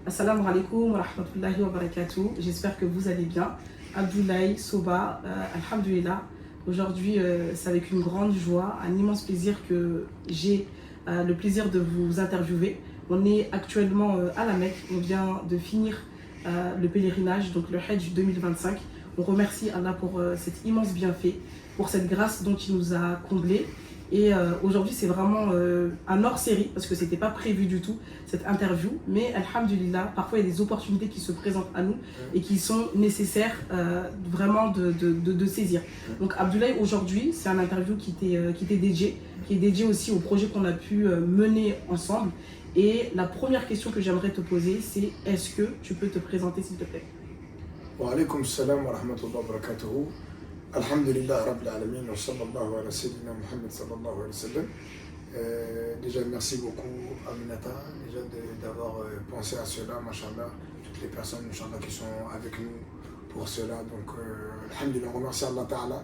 Assalamu alaikum wa rahmatullahi wa barakatuh. J'espère que vous allez bien. Abdoulaye, Soba, alhamdulillah. Aujourd'hui, c'est avec une grande joie, un immense plaisir que j'ai le plaisir de vous interviewer. On est actuellement à la Mecque. On vient de finir le pèlerinage, donc le Hajj 2025. On remercie Allah pour cet immense bienfait, pour cette grâce dont il nous a comblés. Et aujourd'hui, c'est vraiment un hors-série, parce que ce n'était pas prévu du tout, cette interview. Mais alhamdulillah, parfois il y a des opportunités qui se présentent à nous et qui sont nécessaires vraiment de saisir. Donc Abdoulaye, aujourd'hui, c'est un interview qui t'est dédié, qui est dédié aussi au projet qu'on a pu mener ensemble. Et la première question que j'aimerais te poser, c'est est-ce que tu peux te présenter, s'il te plaît? Wa alaykoum salam wa rahmatullahi wa barakatuhu. Alhamdulillah Rabbil Alamin wa sallallahu ala sayyidina Muhammad sallallahu alayhi wa sallam. Déjà merci beaucoup Aminata déjà d'avoir pensé à cela, machallah, toutes les personnes machallah qui sont avec nous pour cela. Donc alhamdulillah, on remercie Allah Ta'ala.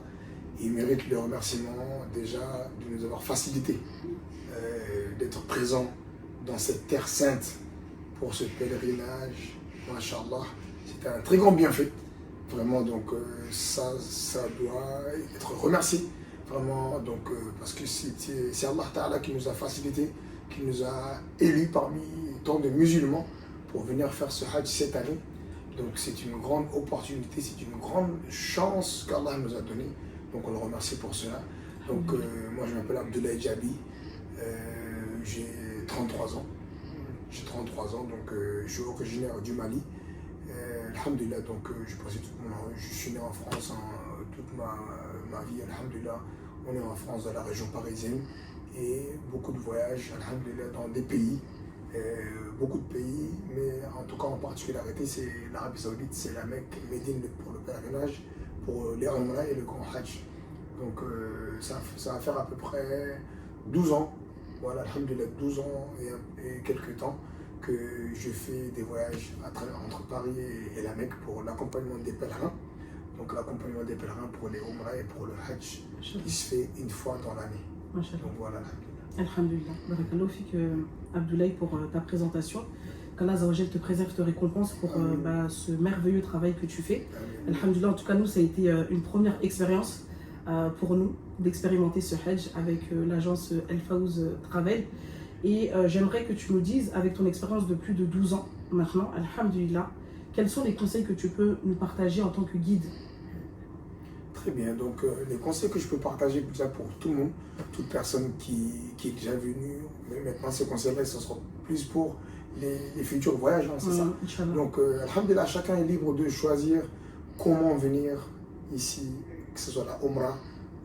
Il mérite le remerciement déjà de nous avoir facilité d'être présents dans cette terre sainte pour ce pèlerinage, machallah. C'est un très grand bienfait. Vraiment, donc ça doit être remercié, vraiment, donc parce que c'est Allah Ta'ala qui nous a facilité, qui nous a élus parmi tant de musulmans pour venir faire ce Hajj cette année. Donc c'est une grande opportunité, c'est une grande chance qu'Allah nous a donnée, donc on le remercie pour cela. Donc moi je m'appelle Abdoulaye Djabi, j'ai 33 ans, donc je suis originaire du Mali. Alhamdulillah, donc je suis né en France toute ma vie, alhamdulillah. On est en France, dans la région parisienne, et beaucoup de voyages, alhamdulillah, dans des pays, beaucoup de pays, mais en tout cas en particularité c'est l'Arabie Saoudite, c'est la Mecque, Médine pour le pèlerinage, pour les Umrah et le Grand Hajj. Donc ça va faire à peu près 12 ans, voilà, alhamdulillah, 12 ans et quelques temps que je fais des voyages entre Paris et la Mecque pour l'accompagnement des pèlerins. Donc l'accompagnement des pèlerins pour les Umrah et pour le Hajj, qui se fait une fois dans l'année. Donc voilà. Alhamdulillah. Barakallahu fik Abdoulaye pour ta présentation. Qu'Allah Azawajal te préserve, te récompense pour ce merveilleux travail que tu fais. Alhamdulillah, en tout cas nous ça a été une première expérience pour nous d'expérimenter ce Hajj avec l'agence El Faouz Travel. Et j'aimerais que tu nous dises, avec ton expérience de plus de 12 ans maintenant, alhamdulillah, quels sont les conseils que tu peux nous partager en tant que guide? Très bien, donc les conseils que je peux partager déjà pour tout le monde, toute personne qui est déjà venue, mais maintenant ces conseils-là, ce sera plus pour les futurs voyages, hein, c'est ça. Donc alhamdulillah, chacun est libre de choisir comment venir ici, que ce soit la Umrah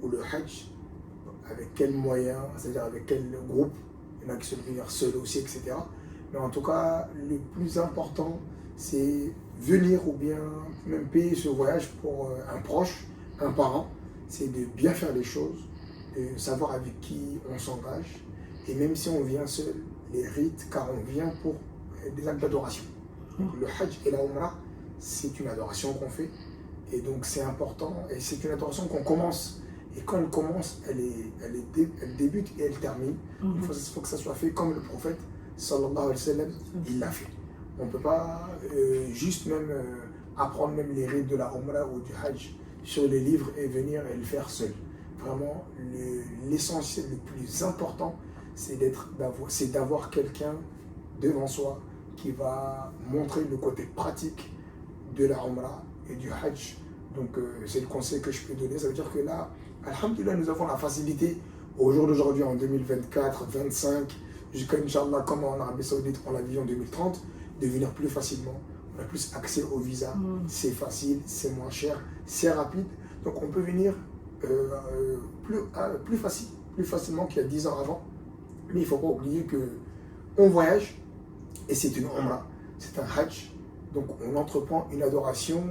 ou le Hajj, avec quels moyens, c'est-à-dire avec quel groupe. Il y en a qui se venir seuls aussi, etc. Mais en tout cas, le plus important, c'est venir ou bien même payer ce voyage pour un proche, un parent. C'est de bien faire les choses, de savoir avec qui on s'engage. Et même si on vient seul, les rites, car on vient pour des actes d'adoration. Donc le Hajj et la Umrah, c'est une adoration qu'on fait. Et donc c'est important, et c'est une adoration qu'on commence. Et quand elle commence, elle débute et elle termine. Il faut que ça soit fait comme le prophète, sallallahu alayhi wa sallam, il l'a fait. On ne peut pas juste même apprendre même les rites de la Umrah ou du Hajj sur les livres et venir et le faire seul. Vraiment, l'essentiel, le plus important, c'est d'avoir quelqu'un devant soi qui va montrer le côté pratique de la Umrah et du Hajj. Donc c'est le conseil que je peux donner. Ça veut dire que là, alhamdulillah, nous avons la facilité au jour d'aujourd'hui en 2024, 2025, jusqu'à Inch'Allah, comme en Arabie Saoudite, on l'a vu en 2030, de venir plus facilement. On a plus accès au visa, c'est facile, c'est moins cher, c'est rapide. Donc on peut venir plus facilement qu'il y a 10 ans avant. Mais il ne faut pas oublier qu'on voyage et c'est une Umrah, c'est un Hajj. Donc on entreprend une adoration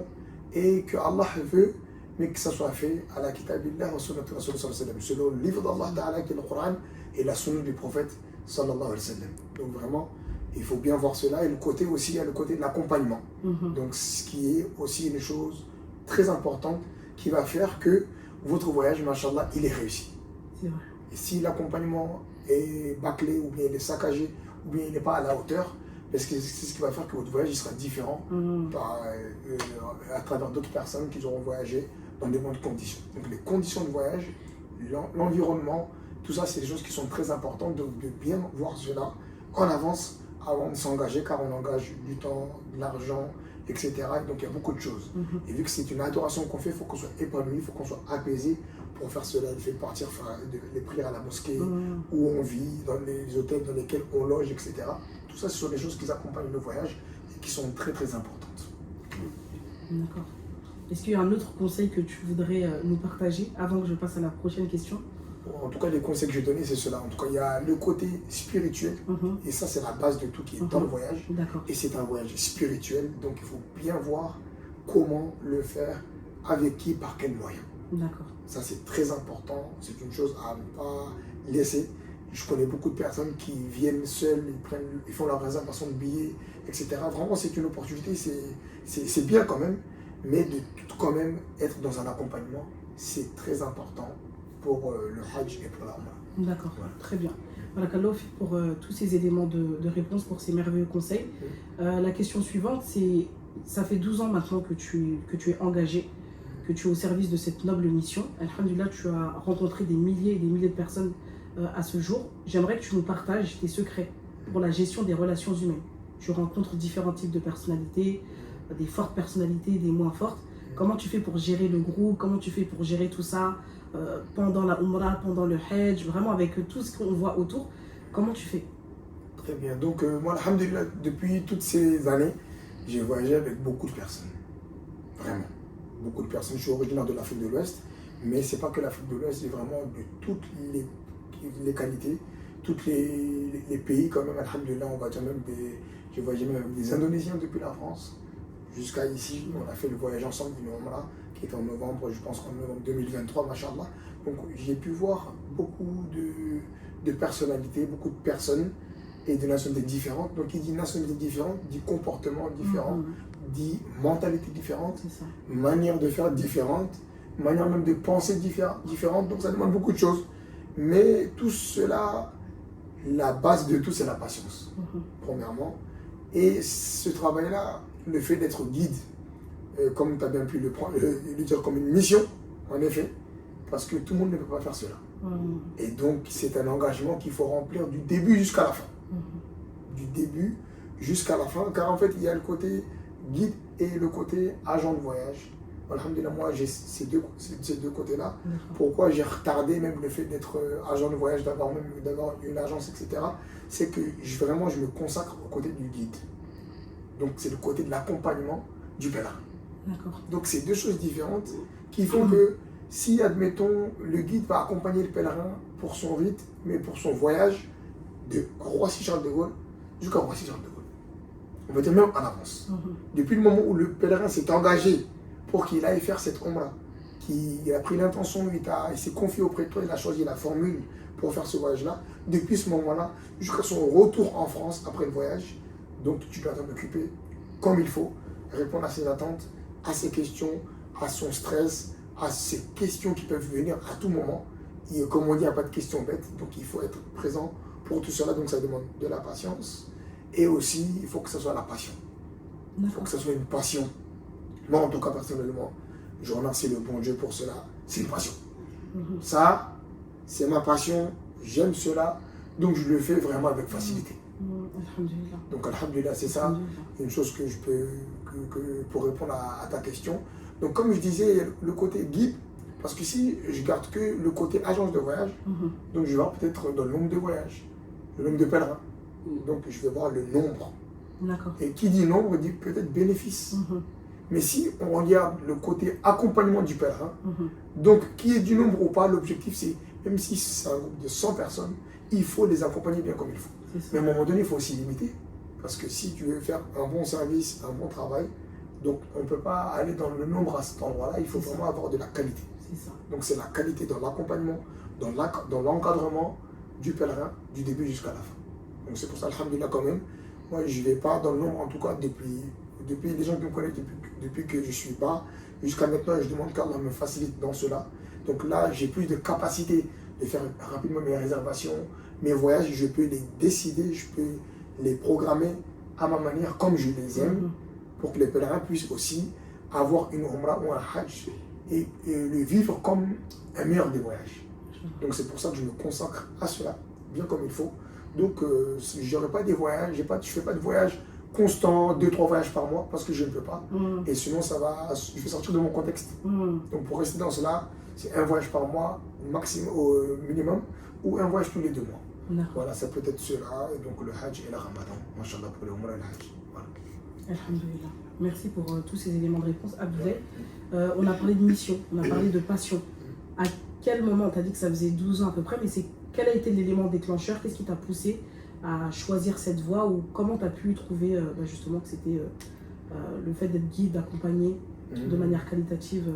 et que Allah veut, mais que ça soit fait à la kitabillah wa sunnat Rasul sallallahu alayhi wa sallam, selon le livre d'Allah Ta'ala qui est le Coran et la sunna du prophète sallallahu alayhi wa sallam. Donc vraiment, il faut bien voir cela. Et le côté aussi, il y a le côté de l'accompagnement. Donc ce qui est aussi une chose très importante qui va faire que votre voyage, machallah, il est réussi. C'est vrai. Et si l'accompagnement est bâclé, ou bien il est saccagé, ou bien il n'est pas à la hauteur, parce que c'est ce qui va faire que votre voyage il sera différent à travers d'autres personnes qui auront voyagé dans des bonnes conditions. Donc les conditions de voyage, l'environnement, tout ça, c'est des choses qui sont très importantes, donc de bien voir cela en avance avant de s'engager, car on engage du temps, de l'argent, etc. Donc il y a beaucoup de choses. Et vu que c'est une adoration qu'on fait, il faut qu'on soit épanoui, il faut qu'on soit apaisé pour faire cela. Il fait partir les prières à la mosquée, où on vit, dans les hôtels dans lesquels on loge, etc. Tout ça, ce sont des choses qui accompagnent le voyage et qui sont très très importantes. D'accord. Est-ce qu'il y a un autre conseil que tu voudrais nous partager avant que je passe à la prochaine question? En tout cas, les conseils que je vais donner, c'est cela. En tout cas, il y a le côté spirituel, et ça, c'est la base de tout qui est dans le voyage. Et c'est un voyage spirituel, donc il faut bien voir comment le faire, avec qui, par quel moyen. D'accord. Ça, c'est très important. C'est une chose à ne pas laisser. Je connais beaucoup de personnes qui viennent seules, ils font leur réservation de billets, etc. Vraiment, c'est une opportunité, c'est bien quand même, mais de quand même être dans un accompagnement, c'est très important pour le Hajj et pour la Umrah. D'accord, très bien. Voilà, Kallof, pour tous ces éléments de réponse, pour ces merveilleux conseils. La question suivante, c'est, ça fait 12 ans maintenant que tu es engagé, que tu es au service de cette noble mission. Alhamdulillah, tu as rencontré des milliers et des milliers de personnes à ce jour. J'aimerais que tu nous partages tes secrets pour la gestion des relations humaines. Tu rencontres différents types de personnalités, des fortes personnalités, des moins fortes. Comment tu fais pour gérer le groupe? Comment tu fais pour gérer tout ça pendant la Umrah, pendant le Hajj, vraiment avec tout ce qu'on voit autour? Comment tu fais? Très bien. Donc, moi, alhamdulillah, depuis toutes ces années, j'ai voyagé avec beaucoup de personnes. Vraiment. Beaucoup de personnes. Je suis originaire de l'Afrique de l'Ouest, mais ce n'est pas que l'Afrique de l'Ouest, c'est vraiment de toutes les qualités, tous les pays, quand même, alhamdulillah, on va dire même j'ai voyagé même avec des Indonésiens depuis la France jusqu'à ici. On a fait le voyage ensemble d'une Umrah qui est en novembre, je pense qu'en novembre 2023, machallah. Donc j'ai pu voir beaucoup de personnalités, beaucoup de personnes et de nationalités différentes. Donc il dit nationalités différentes, dit comportements différents, dit mentalités différentes, manière de faire différentes, manière même de penser différentes. Donc ça demande beaucoup de choses. Mais tout cela, la base de tout, c'est la patience, premièrement. Et ce travail-là, le fait d'être guide, comme tu as bien pu le dire comme une mission, en effet, parce que tout le monde ne peut pas faire cela. Et donc, c'est un engagement qu'il faut remplir du début jusqu'à la fin. Du début jusqu'à la fin, car en fait, il y a le côté guide et le côté agent de voyage. Alhamdulillah, moi j'ai ces deux côtés-là. Pourquoi j'ai retardé même le fait d'être agent de voyage, d'avoir une agence, etc. C'est que vraiment je me consacre au côté du guide. Donc c'est le côté de l'accompagnement du pèlerin. Donc c'est deux choses différentes qui font que si, admettons, le guide va accompagner le pèlerin pour son rite, mais pour son voyage de Roissy-Charles de Gaulle jusqu'à Roissy-Charles de Gaulle, on va dire même en avance. Depuis le moment où le pèlerin s'est engagé pour qu'il aille faire cette Umrah, qu'il a pris l'intention, il s'est confié auprès de toi, il a choisi la formule pour faire ce voyage-là, depuis ce moment-là, jusqu'à son retour en France après le voyage, donc tu dois t'en occuper comme il faut, répondre à ses attentes, à ses questions, à son stress, à ces questions qui peuvent venir à tout moment. Et comme on dit, il n'y a pas de questions bêtes, donc il faut être présent pour tout cela, donc ça demande de la patience, et aussi il faut que ce soit la passion. Il faut que ce soit une passion. Moi, en tout cas, personnellement, je remercie le bon Dieu pour cela. C'est une passion. Ça, c'est ma passion. J'aime cela. Donc, je le fais vraiment avec facilité. Donc, alhamdulillah, c'est ça. Une chose que je peux, pour répondre à ta question. Donc, comme je disais, le côté guide, parce qu'ici, je garde que le côté agence de voyage. Donc, je vais voir peut-être dans le nombre de voyages, le nombre de pèlerins. Donc, je vais voir le nombre. Et qui dit nombre dit peut-être bénéfice. Mais si on regarde le côté accompagnement du pèlerin, donc qui est du nombre ou pas, l'objectif c'est, même si c'est un groupe de 100 personnes, il faut les accompagner bien comme il faut. Mais à un moment donné, il faut aussi limiter. Parce que si tu veux faire un bon service, un bon travail, donc on ne peut pas aller dans le nombre à cet endroit-là, il faut vraiment avoir de la qualité. Donc c'est la qualité dans l'accompagnement, dans l'encadrement du pèlerin, du début jusqu'à la fin. Donc c'est pour ça, alhamdulillah quand même, moi je ne vais pas dans le nombre, en tout cas depuis les gens qui me connaissent depuis que je suis bas, jusqu'à maintenant, je demande qu'Allah me facilite dans cela. Donc là, j'ai plus de capacité de faire rapidement mes réservations, mes voyages, je peux les décider, je peux les programmer à ma manière, comme je les aime, pour que les pèlerins puissent aussi avoir une Umrah ou un Hajj et le vivre comme un meilleur des voyages. Donc c'est pour ça que je me consacre à cela, bien comme il faut. Donc je n'aurai pas des voyages, je ne fais pas de voyages constants, 2-3 voyages par mois, parce que je ne peux pas. Et sinon, je vais sortir de mon contexte. Donc pour rester dans cela, c'est un voyage par mois, au minimum, ou un voyage tous les 2 mois. Voilà, ça peut être cela, et donc le Hajj et le Ramadan, Masha'Allah, pour le Umrah et le Hajj. Voilà. Alhamdulillah. Merci pour tous ces éléments de réponse. Abdoulaye, on a parlé de mission, on a parlé de passion. À quel moment, tu as dit que ça faisait 12 ans à peu près, mais quel a été l'élément déclencheur? Qu'est-ce qui t'a poussé à choisir cette voie, ou comment tu as pu trouver justement que c'était le fait d'être guide, d'accompagner de manière qualitative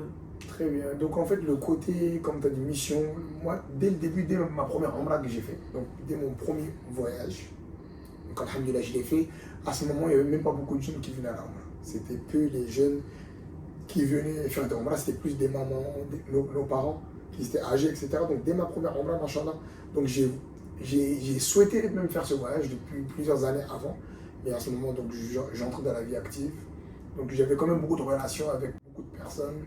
Très bien. Donc en fait, le côté, comme tu as dit, mission, moi, dès le début, dès ma première Umrah que j'ai fait, donc dès mon premier voyage, donc alhamdoulilah, je l'ai fait, à ce moment, il n'y avait même pas beaucoup de jeunes qui venaient à la Umrah. C'était peu les jeunes qui venaient faire des Umrah, c'était plus des mamans, nos parents qui étaient âgés, etc. Donc dès ma première Umrah, machallah, donc j'ai souhaité même faire ce voyage depuis plusieurs années avant. Mais à ce moment, donc j'entrais dans la vie active. Donc j'avais quand même beaucoup de relations avec beaucoup de personnes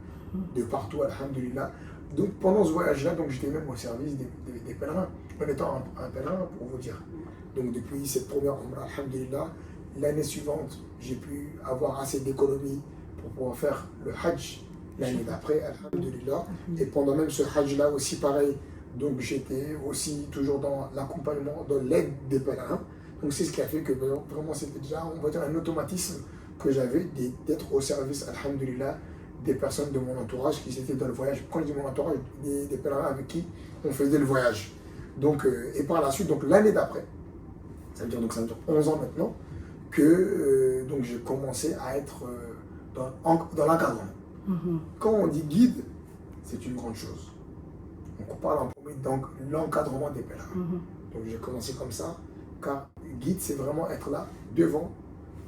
de partout, alhamdoulilah. Donc pendant ce voyage-là, j'étais même au service des pèlerins, en étant un pèlerin pour vous dire. Donc depuis cette première Umrah, alhamdoulilah, l'année suivante, j'ai pu avoir assez d'économies pour pouvoir faire le Hajj l'année d'après, alhamdoulilah. Et pendant même ce Hajj-là aussi, pareil, donc j'étais aussi toujours dans l'accompagnement, dans l'aide des pèlerins. Donc c'est ce qui a fait que vraiment c'était déjà, on va dire, un automatisme que j'avais d'être au service, alhamdoulilah, des personnes de mon entourage qui étaient dans le voyage. Quand je dis mon entourage, des pèlerins avec qui on faisait le voyage. Donc, et par la suite, donc l'année d'après, ça veut dire 11 ans maintenant, que donc j'ai commencé à être dans l'encadrement. Quand on dit guide, c'est une grande chose. Donc on parle en premier donc l'encadrement des pèlerins. Donc j'ai commencé comme ça, car guide, c'est vraiment être là devant,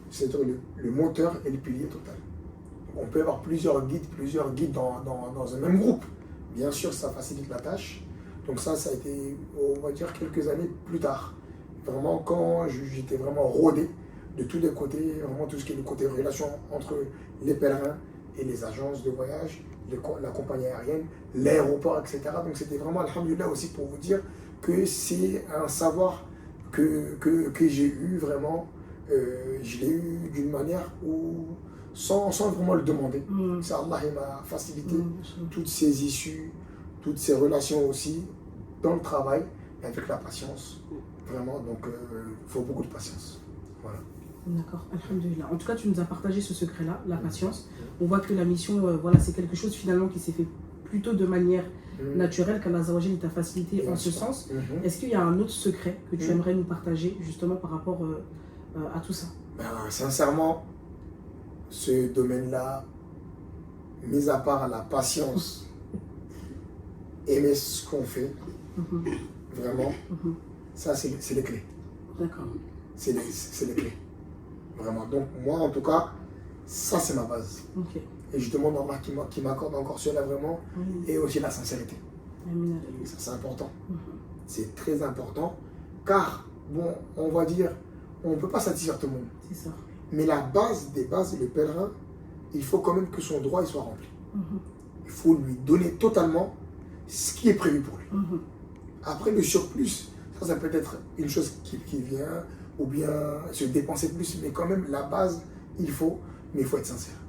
c'est-à-dire le moteur et le pilier total. Donc on peut avoir plusieurs guides dans un même groupe. Bien sûr, ça facilite la tâche. Donc ça a été, on va dire, quelques années plus tard. Vraiment, quand j'étais vraiment rodé de tous les côtés, vraiment tout ce qui est le côté relation entre les pèlerins et les agences de voyage, la compagnie aérienne, l'aéroport, etc. Donc c'était vraiment, alhamdoulilah, aussi pour vous dire que c'est un savoir que j'ai eu vraiment, je l'ai eu d'une manière où, sans vraiment le demander. C'est Allah qui m'a facilité toutes ces issues, toutes ces relations aussi dans le travail et avec la patience. Vraiment, donc il faut beaucoup de patience. Voilà. D'accord, alhamdoulilah. En tout cas, tu nous as partagé ce secret-là, la patience. On voit que la mission, voilà, c'est quelque chose finalement qui s'est fait plutôt de manière naturelle, qu'Allah Azawajal t'a facilité en ce sens. Est-ce qu'il y a un autre secret que tu aimerais nous partager justement par rapport à tout ça? Sincèrement, ce domaine-là, mis à part la patience, aimer ce qu'on fait, vraiment, ça c'est les clés. D'accord. C'est les clés. Vraiment. Donc moi en tout cas, ça c'est ma base. Et je demande à Allah qui m'accorde encore cela vraiment, et aussi la sincérité. Ça c'est important. C'est très important, car bon, on va dire, on ne peut pas satisfaire tout le monde. C'est ça. Mais la base des bases, le pèlerin, il faut quand même que son droit il soit rempli. Il faut lui donner totalement ce qui est prévu pour lui. Après le surplus, ça peut être une chose qui vient, ou bien se dépenser plus, mais quand même la base, mais il faut être sincère.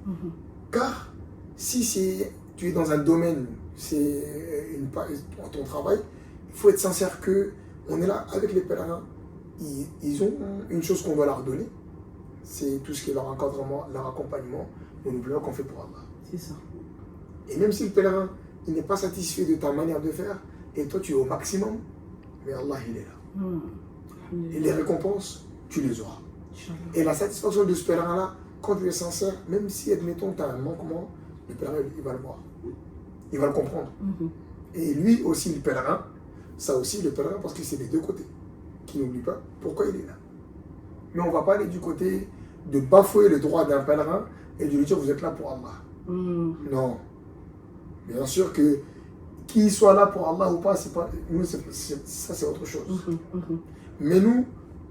Car si tu es dans un domaine, c'est ton travail, il faut être sincère qu'on est là avec les pèlerins, ils ont une chose qu'on doit leur donner, c'est tout ce qui est leur encadrement, leur accompagnement, mais n'oublions pas qu'on fait pour Allah. C'est ça. Et même si le pèlerin il n'est pas satisfait de ta manière de faire, et toi tu es au maximum, mais Allah il est là. Et les récompenses, tu les auras. Et la satisfaction de ce pèlerin-là, quand tu es sincère, même si, admettons, tu as un manquement, le pèlerin, il va le voir. Il va le comprendre. Et lui aussi, le pèlerin, ça aussi, le pèlerin, parce que c'est les deux côtés, qui n'oublie pas pourquoi il est là. Mais on ne va pas aller du côté de bafouer le droit d'un pèlerin et de lui dire, vous êtes là pour Allah. Non. Bien sûr que qu'il soit là pour Allah ou pas, ça c'est autre chose. Mais nous,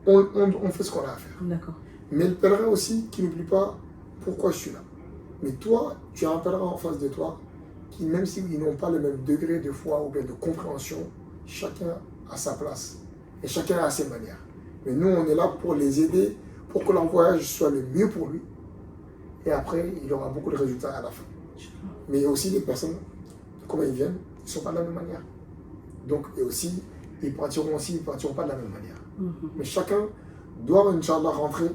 on fait ce qu'on a à faire. Mais le pèlerin aussi qui n'oublie pas pourquoi je suis là. Mais toi, tu as un pèlerin en face de toi qui, même s'ils n'ont pas le même degré de foi ou bien de compréhension, chacun a sa place et chacun a ses manières. Mais nous, on est là pour les aider, pour que leur voyage soit le mieux pour lui. Et après, il aura beaucoup de résultats à la fin. Mais il y a aussi des personnes, comment ils viennent, ils ne sont pas de la même manière. Donc, et aussi, ils partiront pas de la même manière. Mais chacun doit, Inch'Allah, rentrer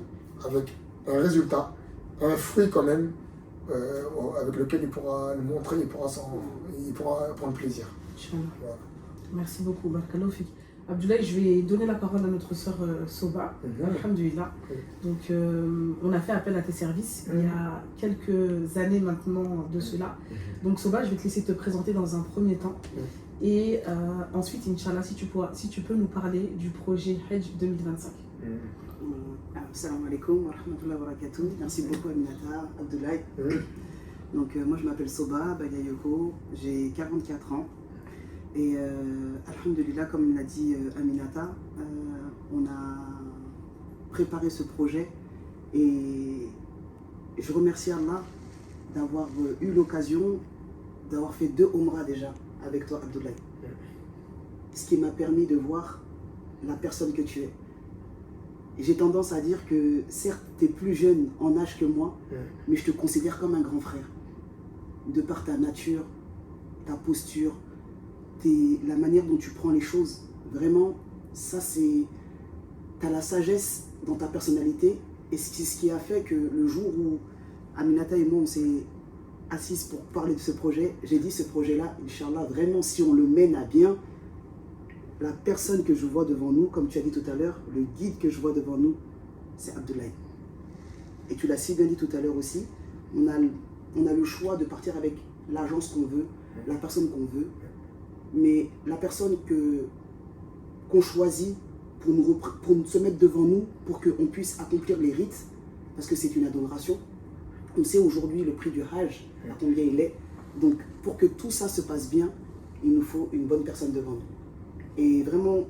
avec un résultat, un fruit quand même, avec lequel il pourra le montrer, il pourra prendre plaisir. Voilà. Merci beaucoup, Barakallahu Fik. Abdoulaye, je vais donner la parole à notre sœur Soba. Alhamdulillah. Donc, on a fait appel à tes services il y a quelques années maintenant de cela. Donc, Soba, je vais te laisser te présenter dans un premier temps. Et ensuite, Inch'Allah, si tu peux nous parler du projet Hajj 2025. Assalamu alaikum wa rahmatullahi wa barakatuh. Merci beaucoup Aminata, Abdoulaye. Donc moi je m'appelle Soba Bagayoko, j'ai 44 ans. Et alhamdulillah, comme l'a dit Aminata, on a préparé ce projet et je remercie Allah d'avoir eu l'occasion d'avoir fait 2 Omra déjà avec toi Abdoulaye. Ce qui m'a permis de voir la personne que tu es. J'ai tendance à dire que certes, tu es plus jeune en âge que moi, mais je te considère comme un grand frère. De par ta nature, ta posture, la manière dont tu prends les choses, vraiment, ça c'est... Tu as la sagesse dans ta personnalité et c'est ce qui a fait que le jour où Aminata et moi on s'est assises pour parler de ce projet, j'ai dit ce projet-là, Inch'Allah, vraiment si on le mène à bien, la personne que je vois devant nous, comme tu as dit tout à l'heure, le guide que je vois devant nous, c'est Abdoulaye. Et tu l'as si bien dit tout à l'heure aussi, on a le choix de partir avec l'agence qu'on veut, la personne qu'on veut, mais la personne qu'on choisit pour se mettre devant nous, pour qu'on puisse accomplir les rites, parce que c'est une adoration. On sait aujourd'hui le prix du Hajj, à combien il est. Donc pour que tout ça se passe bien, il nous faut une bonne personne devant nous. Et vraiment,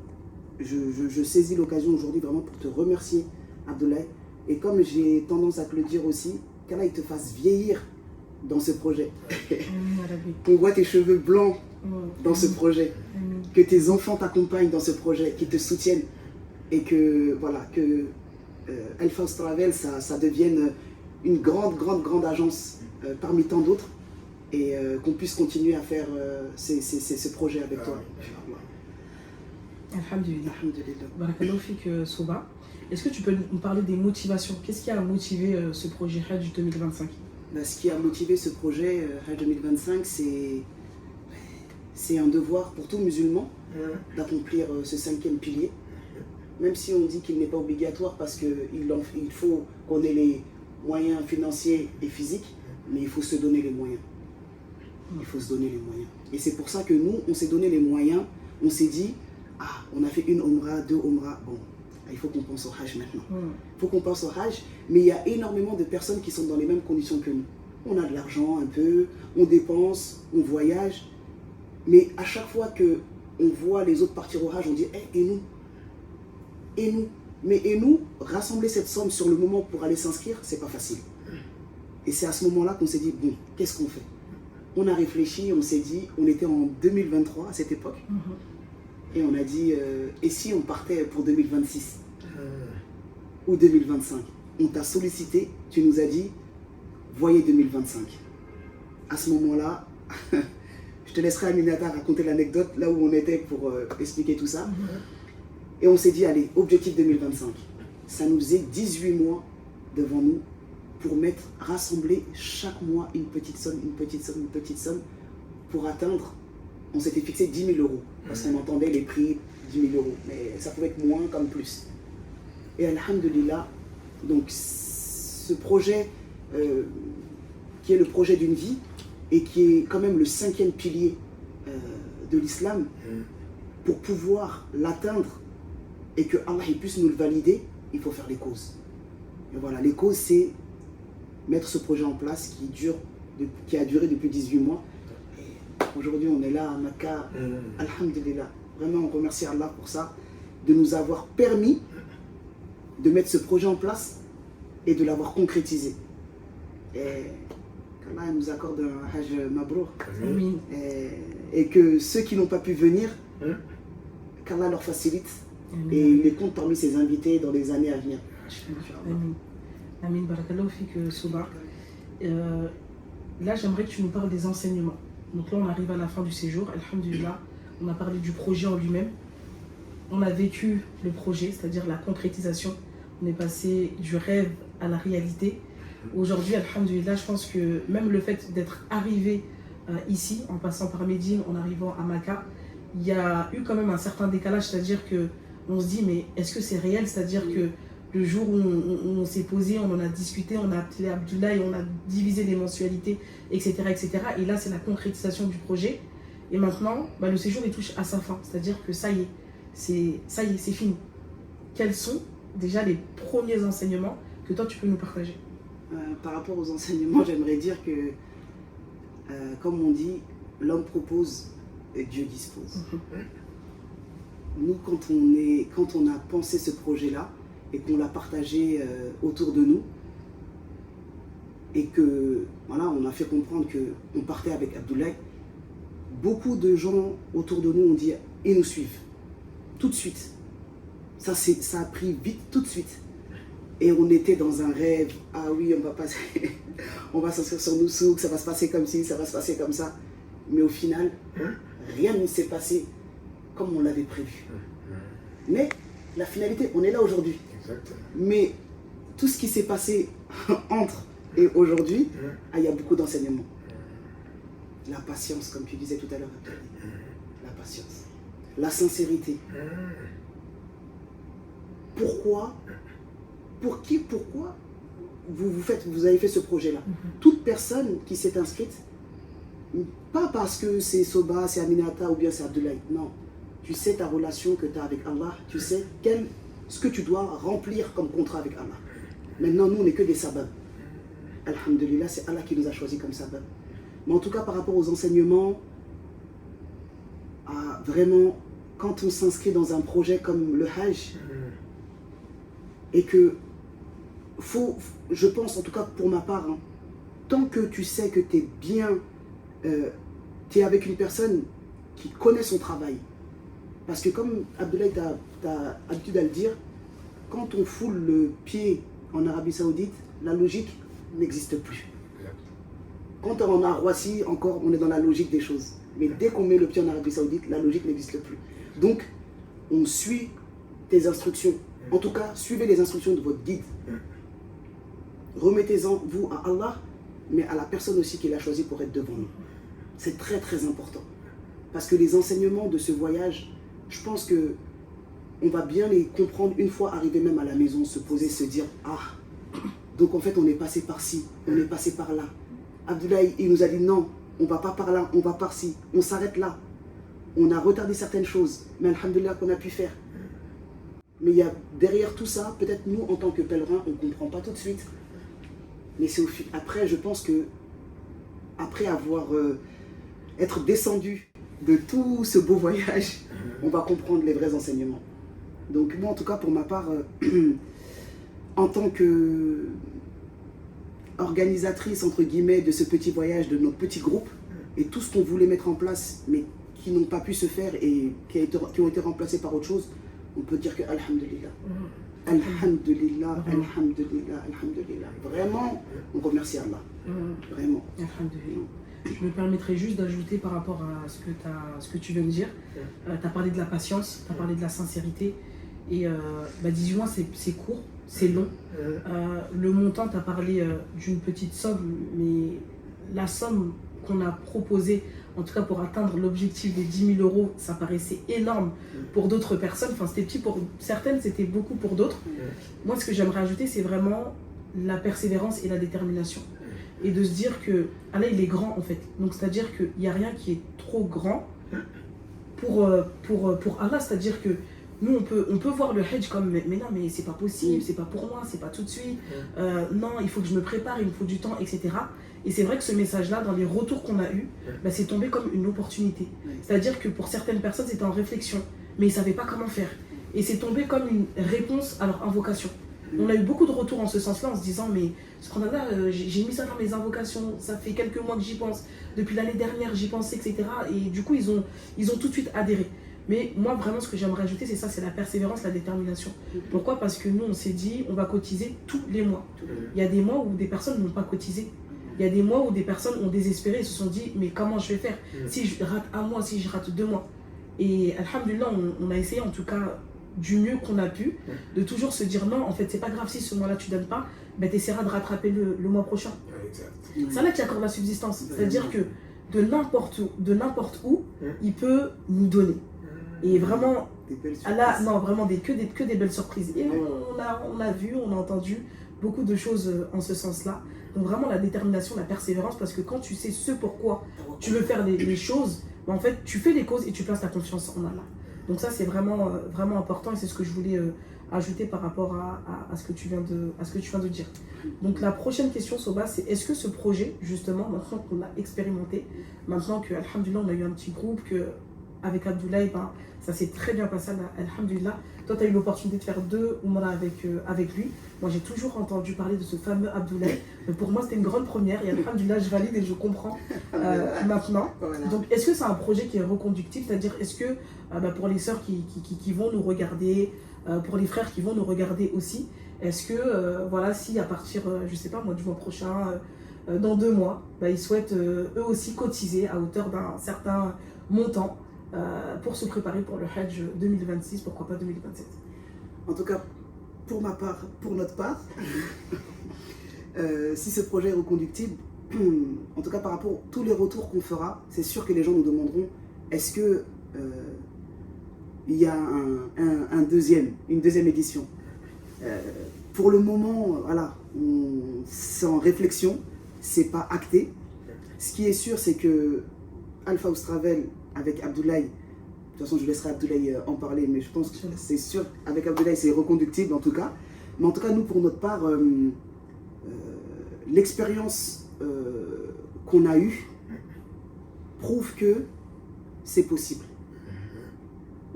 je saisis l'occasion aujourd'hui vraiment pour te remercier, Abdoulaye. Et comme j'ai tendance à te le dire aussi, qu'Allah il te fasse vieillir dans ce projet. Qu'on voit tes cheveux blancs dans ce projet. Que tes enfants t'accompagnent dans ce projet, qu'ils te soutiennent. Et que, voilà, que Al-Fawz Travel, ça devienne une grande agence parmi tant d'autres. Et qu'on puisse continuer à faire ce projet avec toi. Alhamdulillah. Barakallahu fik Soba. Est-ce que tu peux nous parler des motivations? Qu'est-ce qui a motivé ce projet Hajj 2025? Ce qui a motivé ce projet Hajj 2025, c'est un devoir pour tout musulman d'accomplir ce 5e pilier. Même si on dit qu'il n'est pas obligatoire parce qu'il faut qu'on ait les moyens financiers et physiques, mais il faut se donner les moyens. Il faut se donner les moyens. Et c'est pour ça que nous, on s'est donné les moyens. On s'est dit, on a fait 1 Omra, 2 Omra, bon, il faut qu'on pense au Hajj maintenant. Il faut qu'on pense au Hajj, mais il y a énormément de personnes qui sont dans les mêmes conditions que nous. On a de l'argent un peu, on dépense, on voyage, mais à chaque fois qu'on voit les autres partir au Hajj, on dit, et nous? Et nous? Mais et nous, rassembler cette somme sur le moment pour aller s'inscrire, c'est pas facile. Et c'est à ce moment-là qu'on s'est dit, bon, qu'est-ce qu'on fait? On a réfléchi, on s'est dit, on était en 2023 à cette époque, et on a dit, et si on partait pour 2026 ou 2025? On t'a sollicité, tu nous as dit, voyez 2025. À ce moment-là, je te laisserai Aminata raconter l'anecdote, là où on était pour expliquer tout ça. Et on s'est dit, allez, objectif 2025. Ça nous est 18 mois devant nous pour rassembler chaque mois une petite somme pour atteindre, on s'était fixé 10 000 euros. Parce qu'on entendait les prix 10 000 euros. Mais ça pouvait être moins comme plus. Et alhamdulillah, donc ce projet qui est le projet d'une vie et qui est quand même le 5e pilier de l'islam, pour pouvoir l'atteindre et que Allah puisse nous le valider, il faut faire les causes. Et voilà, les causes, c'est mettre ce projet en place qui a duré depuis 18 mois. Aujourd'hui, on est là à Makkah, alhamdulillah. Vraiment, on remercie Allah pour ça, de nous avoir permis de mettre ce projet en place et de l'avoir concrétisé. Et qu'Allah nous accorde un Hajj Mabrour. Amin. Et que ceux qui n'ont pas pu venir, qu'Allah leur facilite et il les compte parmi ses invités dans les années à venir. Amin. Amin. Barakallahu fik, Soba. Là, j'aimerais que tu nous parles des enseignements. Donc là, on arrive à la fin du séjour. Alhamdulillah, on a parlé du projet en lui-même. On a vécu le projet, c'est-à-dire la concrétisation. On est passé du rêve à la réalité. Aujourd'hui, alhamdulillah, je pense que même le fait d'être arrivé ici, en passant par Médine, en arrivant à Maca, il y a eu quand même un certain décalage, c'est-à-dire qu'on se dit, mais est-ce que c'est réel? C'est-à-dire que le jour où on s'est posé, on en a discuté, on a appelé Abdoulaye, on a divisé les mensualités, etc. etc. Et là, c'est la concrétisation du projet. Et maintenant, le séjour, il touche à sa fin. C'est-à-dire que ça y est, c'est fini. Quels sont déjà les premiers enseignements que toi, tu peux nous partager? Par rapport aux enseignements, j'aimerais dire que, comme on dit, l'homme propose et Dieu dispose. Nous, quand on a pensé ce projet-là et qu'on l'a partagé autour de nous, et que voilà, on a fait comprendre qu'on partait avec Abdoulaye, beaucoup de gens autour de nous ont dit ils nous suivent tout de suite. Ça a pris vite tout de suite. Et on était dans un rêve, ah oui, on va s'inscrire sur Noussouk, ça va se passer comme ci, ça va se passer comme ça. Mais au final, rien ne s'est passé comme on l'avait prévu. Mais la finalité, on est là aujourd'hui. Mais tout ce qui s'est passé entre et aujourd'hui, il y a beaucoup d'enseignements. La patience, comme tu disais tout à l'heure, la patience. La sincérité. Pourquoi vous avez fait ce projet-là? Toute personne qui s'est inscrite, pas parce que c'est Soba, c'est Aminata ou bien c'est Abdoulaye, non. Tu sais ta relation que tu as avec Allah, tu sais ce que tu dois remplir comme contrat avec Allah. Maintenant, nous, on n'est que des sabab. Alhamdulillah, c'est Allah qui nous a choisis comme sabab. Mais en tout cas, par rapport aux enseignements, vraiment, quand on s'inscrit dans un projet comme le Hajj, et que je pense, en tout cas pour ma part, tant que tu sais que tu es bien, tu es avec une personne qui connaît son travail. Parce que comme Abdoulaye t'as l'habitude à le dire, quand on foule le pied en Arabie Saoudite, la logique n'existe plus. Quand on est à Roissy, encore, on est dans la logique des choses. Mais dès qu'on met le pied en Arabie Saoudite, la logique n'existe plus. Donc, on suit tes instructions. En tout cas, suivez les instructions de votre guide. Remettez-en, vous, à Allah, mais à la personne aussi qu'il a choisi pour être devant nous. C'est très, très important. Parce que les enseignements de ce voyage, je pense que on va bien les comprendre une fois arrivé même à la maison, se poser, se dire « Ah, donc en fait, on est passé par-ci, on est passé par-là. » Abdoulaye, il nous a dit « Non, on ne va pas par là, on va par-ci, on s'arrête là. » On a retardé certaines choses, mais alhamdoulilah qu'on a pu faire. Mais il y a derrière tout ça, peut-être nous, en tant que pèlerins, on ne comprend pas tout de suite. Mais c'est après, je pense que, après être descendu de tout ce beau voyage, on va comprendre les vrais enseignements. Donc moi, en tout cas, pour ma part, en tant que organisatrice, entre guillemets, de ce petit voyage, de notre petit groupe, et tout ce qu'on voulait mettre en place, mais qui n'ont pas pu se faire et qui ont été remplacés par autre chose, on peut dire que Alhamdulillah. Alhamdulillah, Alhamdulillah, Alhamdulillah. Vraiment, on remercie Allah. Vraiment. Alhamdulillah. Je me permettrai juste d'ajouter par rapport à ce que tu viens de dire. Tu as parlé de la patience, tu as parlé de la sincérité. Et 18 mois, c'est court, c'est long. Le montant, tu as parlé d'une petite somme, mais la somme qu'on a proposée, en tout cas pour atteindre l'objectif des 10 000 euros, ça paraissait énorme pour d'autres personnes. Enfin, c'était petit pour certaines, c'était beaucoup pour d'autres. Moi, ce que j'aimerais ajouter, c'est vraiment la persévérance et la détermination. Et de se dire que Allah, il est grand en fait. Donc, c'est-à-dire qu'il n'y a rien qui est trop grand pour Allah. C'est-à-dire que nous, on peut voir le Hajj comme mais non, mais c'est pas possible, c'est pas pour moi, c'est pas tout de suite. Non, il faut que je me prépare, il me faut du temps, etc. Et c'est vrai que ce message-là, dans les retours qu'on a eus, c'est tombé comme une opportunité. C'est-à-dire que pour certaines personnes, c'était en réflexion, mais ils ne savaient pas comment faire. Et c'est tombé comme une réponse à leur invocation. On a eu beaucoup de retours en ce sens-là en se disant mais subhanallah, j'ai mis ça dans mes invocations, ça fait quelques mois que j'y pense, depuis l'année dernière j'y pensais, etc. Et du coup ils ont tout de suite adhéré. Mais moi vraiment ce que j'aimerais ajouter c'est ça, c'est la persévérance, la détermination. Pourquoi? Parce que nous on s'est dit on va cotiser tous les mois. Il y a des mois où des personnes n'ont pas cotisé. Il y a des mois où des personnes ont désespéré et se sont dit mais comment je vais faire si je rate un mois, si je rate 2 mois. Et alhamdulillah on a essayé en tout cas du mieux qu'on a pu, de toujours se dire non, en fait, c'est pas grave si ce mois-là tu donnes pas, ben, tu essaieras de rattraper le mois prochain. C'est là qu'il accorde la subsistance. C'est-à-dire que de n'importe où, il peut nous donner. Et vraiment, Allah, non, vraiment que des belles surprises. Et on a vu, on a entendu beaucoup de choses en ce sens-là. Donc vraiment la détermination, la persévérance, parce que quand tu sais ce pourquoi tu veux faire les choses, ben, en fait, tu fais les causes et tu places ta confiance en Allah. Donc ça, c'est vraiment, vraiment important et c'est ce que je voulais ajouter par rapport à ce que tu viens de dire. Donc la prochaine question, Soba, c'est est-ce que ce projet, justement, maintenant qu'on a expérimenté, maintenant que, alhamdulillah, on a eu un petit groupe, avec Abdoulaye, ben, ça s'est très bien passé, alhamdulillah. Toi, tu as eu l'opportunité de faire 2 Umrah avec lui. Moi, j'ai toujours entendu parler de ce fameux Abdoulaye. Mais pour moi, c'était une grande première. Et alhamdulillah, je valide et je comprends maintenant. Donc, est-ce que c'est un projet qui est reconductible? C'est-à-dire, est-ce que pour les sœurs qui vont nous regarder, pour les frères qui vont nous regarder aussi, est-ce que, voilà, si à partir, je sais pas, moi, du mois prochain, dans 2 mois, ils souhaitent eux aussi cotiser à hauteur d'un certain montant pour se préparer pour le Hajj 2026, pourquoi pas 2027? En tout cas, pour ma part, pour notre part, si ce projet est reconductible, en tout cas par rapport à tous les retours qu'on fera, c'est sûr que les gens nous demanderont est-ce que il y a une deuxième édition. Pour le moment, voilà, c'est en réflexion, c'est pas acté. Ce qui est sûr, c'est que Alpha House Travel avec Abdoulaye, de toute façon je laisserai Abdoulaye en parler, mais je pense que c'est sûr, avec Abdoulaye c'est reconductible en tout cas. Mais en tout cas, nous pour notre part, l'expérience qu'on a eue prouve que c'est possible.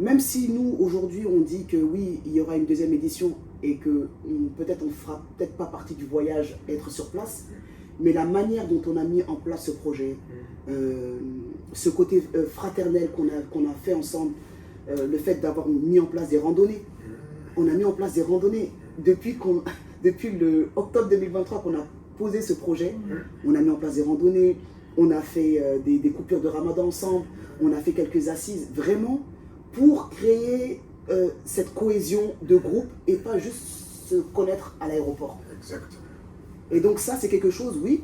Même si nous aujourd'hui on dit que oui, il y aura une deuxième édition et que peut-être on fera peut-être pas partie du voyage être sur place, mais la manière dont on a mis en place ce projet, ce côté fraternel qu'on a fait ensemble, le fait d'avoir mis en place des randonnées. On a mis en place des randonnées depuis le octobre 2023 qu'on a posé ce projet. On a mis en place des randonnées, on a fait des coupures de ramadan ensemble, on a fait quelques assises, vraiment pour créer cette cohésion de groupe et pas juste se connaître à l'aéroport. Exact. Et donc ça, c'est quelque chose, oui,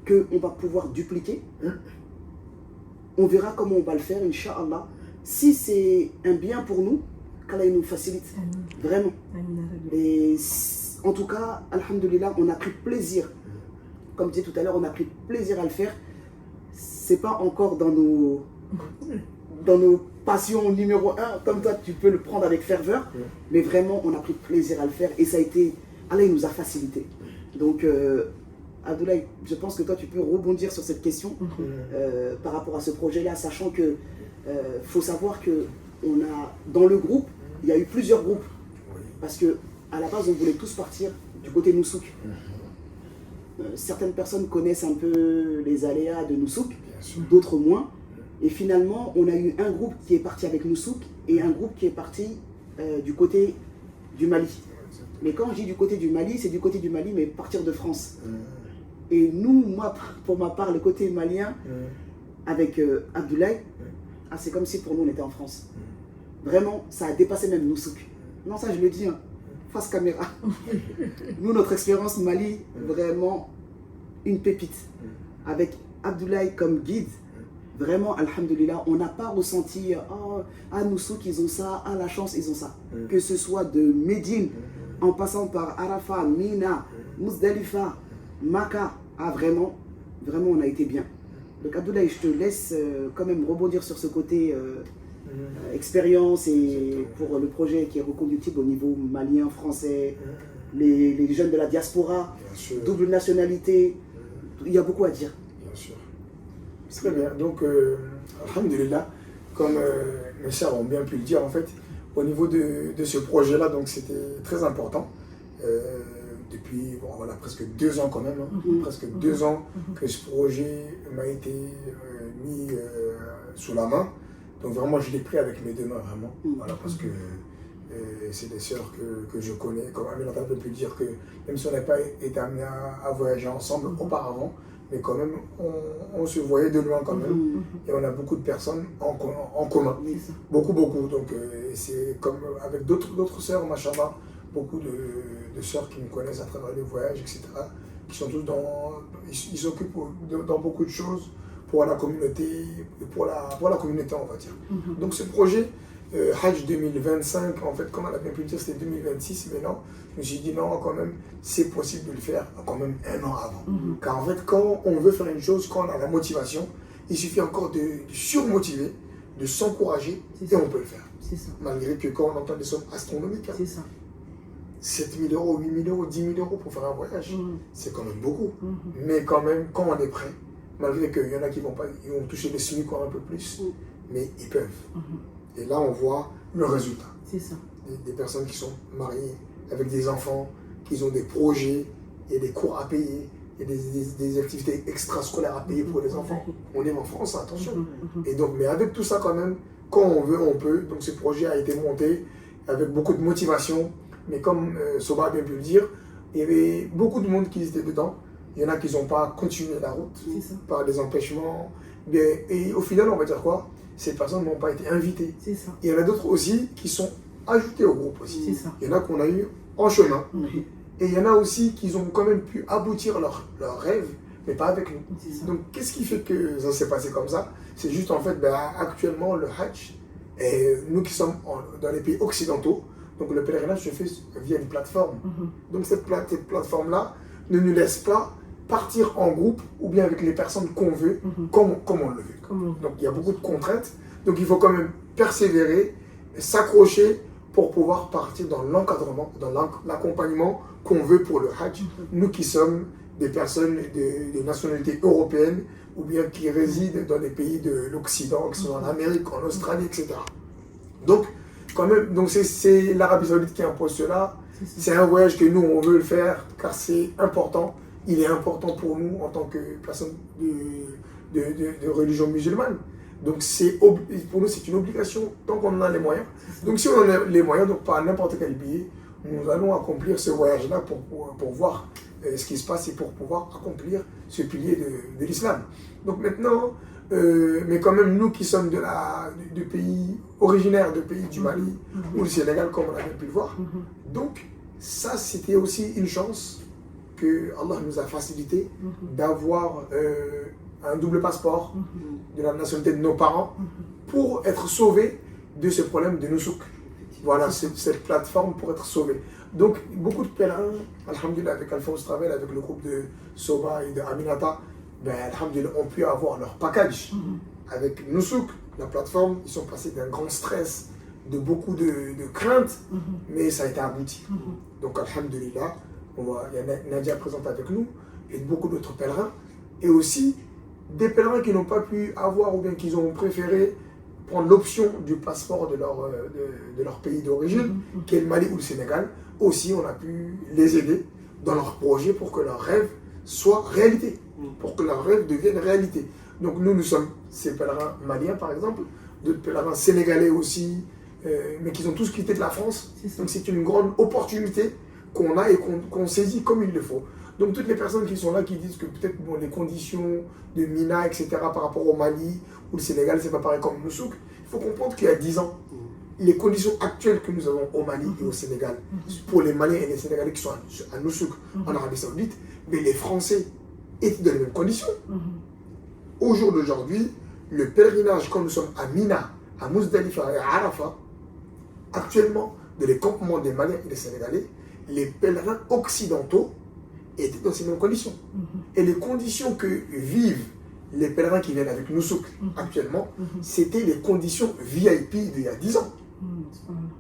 qu'on va pouvoir dupliquer. On verra comment on va le faire, Inch'Allah. Si c'est un bien pour nous, qu'Allah nous facilite. Vraiment. Et en tout cas, alhamdoulilah, on a pris plaisir. Comme je disais tout à l'heure, on a pris plaisir à le faire. C'est pas encore dans nos passions numéro 1, comme toi, tu peux le prendre avec ferveur. Mais vraiment, on a pris plaisir à le faire. Et ça a été... Allah, il nous a facilité. Donc, Abdoulaye, je pense que toi, tu peux rebondir sur cette question par rapport à ce projet-là, sachant que faut savoir que dans le groupe, il y a eu plusieurs groupes. Parce que à la base, on voulait tous partir du côté Noussouk. Certaines personnes connaissent un peu les aléas de Noussouk, d'autres moins. Et finalement, on a eu un groupe qui est parti avec Noussouk et un groupe qui est parti du côté du Mali. Mais quand je dis du côté du Mali, c'est du côté du Mali, mais partir de France. Et nous, moi, pour ma part, le côté malien, avec Abdoulaye, c'est comme si pour nous, on était en France. Vraiment, ça a dépassé même Noussouk. Non, ça, je le dis, face caméra. Nous, notre expérience Mali, vraiment une pépite. Avec Abdoulaye comme guide, vraiment, alhamdoulilah, on n'a pas ressenti Noussouk, ils ont ça, la chance, ils ont ça. Que ce soit de Médine, en passant par Arafat, Mina, Mousdalifa, Maka, vraiment, on a été bien. Donc Abdoulaye, je te laisse quand même rebondir sur ce côté expérience et pour le projet qui est reconductible au niveau malien, français, les jeunes de la diaspora, double nationalité, il y a beaucoup à dire. Bien sûr. Très bien. Donc, alhamdoulilah, comme mes sœurs ont bien pu le dire, en fait, au niveau de ce projet-là, donc c'était très important. depuis voilà, presque 2 ans quand même, hein, presque 2 ans que ce projet m'a été mis sous la main. Donc vraiment, je l'ai pris avec mes 2 mains, vraiment. Voilà, parce que c'est des sœurs que je connais. Comme Aminata peut plus dire que même si on n'a pas été amenés à voyager ensemble auparavant, mais quand même, on se voyait de loin quand même. Et on a beaucoup de personnes en commun. Beaucoup. Donc c'est comme avec d'autres sœurs, machallah, beaucoup de sœurs qui me connaissent à travers les voyages, etc. Qui sont tous ils s'occupent dans beaucoup de choses pour la communauté, pour la communauté, on va dire. Donc ce projet, Hajj 2025, en fait, comme on a bien pu le dire, c'était 2026, mais non, je me suis dit non, quand même, c'est possible de le faire quand même 1 an avant. Car en fait, quand on veut faire une chose, quand on a la motivation, il suffit encore de surmotiver, de s'encourager, et on peut le faire. Malgré que quand on entend des sommes astronomiques, hein, 7 000 euros, 8 000 euros, 10 000 euros pour faire un voyage, c'est quand même beaucoup. Mais quand même, quand on est prêt, malgré qu'il y en a qui vont toucher les SMIC un peu plus, mais ils peuvent. Et là, on voit le résultat. C'est ça. Des personnes qui sont mariées avec des enfants, qui ont des projets, et des cours à payer, et des activités extrascolaires à payer pour les enfants. On est en France, attention. Et donc, mais avec tout ça quand même, quand on veut, on peut. Donc ce projet a été monté avec beaucoup de motivation. Mais comme Soba a bien pu le dire, il y avait beaucoup de monde qui était dedans. Il y en a qui n'ont pas continué la route par des empêchements. Et au final, on va dire quoi? Ces personnes n'ont pas été invitées. Il y en a d'autres aussi qui sont ajoutées au groupe aussi. Il y en a qu'on a eu en chemin. Et il y en a aussi qui ont quand même pu aboutir leur rêve, mais pas avec nous. Donc qu'est-ce qui fait que ça s'est passé comme ça? C'est juste en fait, actuellement le Hajj, et nous qui sommes dans les pays occidentaux, donc le pèlerinage se fait via une plateforme. Donc cette plateforme-là ne nous laisse pas partir en groupe ou bien avec les personnes qu'on veut, comme on le veut. Donc il y a beaucoup de contraintes, donc il faut quand même persévérer, s'accrocher pour pouvoir partir dans l'encadrement, dans l'accompagnement qu'on veut pour le Hajj. Nous qui sommes des personnes de nationalité européenne ou bien qui résident dans les pays de l'Occident, qui sont en Amérique, en Australie, etc. Donc, quand même, donc c'est l'Arabie Saoudite qui impose cela. C'est un voyage que nous, on veut le faire car c'est important. Il est important pour nous en tant que personne de religion musulmane. Donc pour nous, c'est une obligation tant qu'on en a les moyens. Donc si on en a les moyens, donc par n'importe quel billet, nous allons accomplir ce voyage-là pour voir ce qui se passe et pour pouvoir accomplir ce pilier de l'islam. Donc maintenant, mais quand même nous qui sommes de pays originaires, de pays du Mali ou du Sénégal, comme on a pu le voir, donc ça c'était aussi une chance que Allah nous a facilité d'avoir un double passeport de la nationalité de nos parents pour être sauvés de ce problème de Nusouk. Voilà, cette plateforme pour être sauvés. Donc, beaucoup de pèlerins, alhamdulillah, avec Alphonse Travel, avec le groupe de Soba et de Aminata, alhamdulillah, ont pu avoir leur package. Avec Nusouk, la plateforme, ils sont passés d'un grand stress, de beaucoup de craintes, mais ça a été abouti. Donc, alhamdulillah, il y a Nadia présente avec nous, et beaucoup d'autres pèlerins, et aussi des pèlerins qui n'ont pas pu avoir ou bien qui ont préféré prendre l'option du passeport de leur pays d'origine, qui est le Mali ou le Sénégal. Aussi, on a pu les aider dans leur projet pour que leur rêve soit réalité, pour que leur rêve devienne réalité. Donc nous sommes ces pèlerins maliens par exemple, d'autres pèlerins sénégalais aussi, mais qui ont tous quitté de la France. Donc c'est une grande opportunité qu'on a et qu'on saisit comme il le faut. Donc toutes les personnes qui sont là, qui disent que peut-être les conditions de Mina, etc. par rapport au Mali ou le Sénégal, c'est pas pareil comme Nusouk, il faut comprendre qu'il y a 10 ans, les conditions actuelles que nous avons au Mali et au Sénégal, pour les Maliens et les Sénégalais qui sont à Nusouk, en Arabie Saoudite, mais les Français étaient dans les mêmes conditions. Au jour d'aujourd'hui, le pèlerinage, quand nous sommes à Mina, à Mousdalifa et à Arafat, actuellement, dans les campements des Maliens et des Sénégalais, les pèlerins occidentaux étaient dans ces mêmes conditions. Et les conditions que vivent les pèlerins qui viennent avec Nusouk actuellement, c'était les conditions VIP d'il y a 10 ans.